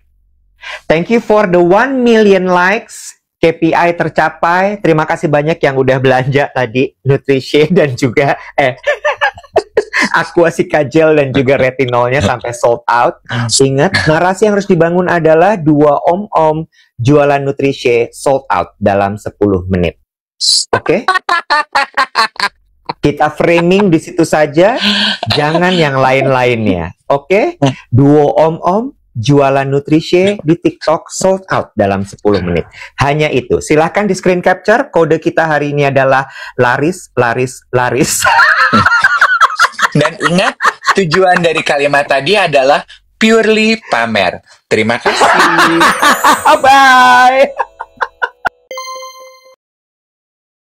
Thank you for the 1 million likes. KPI tercapai. Terima kasih banyak yang udah belanja tadi. Nutrition dan juga Aqua Gel dan juga retinolnya sampai sold out. Ingat, narasi yang harus dibangun adalah 2 om-om jualan Nutrition sold out dalam 10 menit. Oke? Kita framing di situ saja, jangan yang lain-lainnya. Oke? 2 om-om jualan Nutrition di TikTok sold out dalam 10 menit. Hanya itu. Silahkan di screen capture. Kode kita hari ini adalah laris, laris, laris. Dan ingat, tujuan dari kalimat tadi adalah purely pamer. Terima kasih. Bye.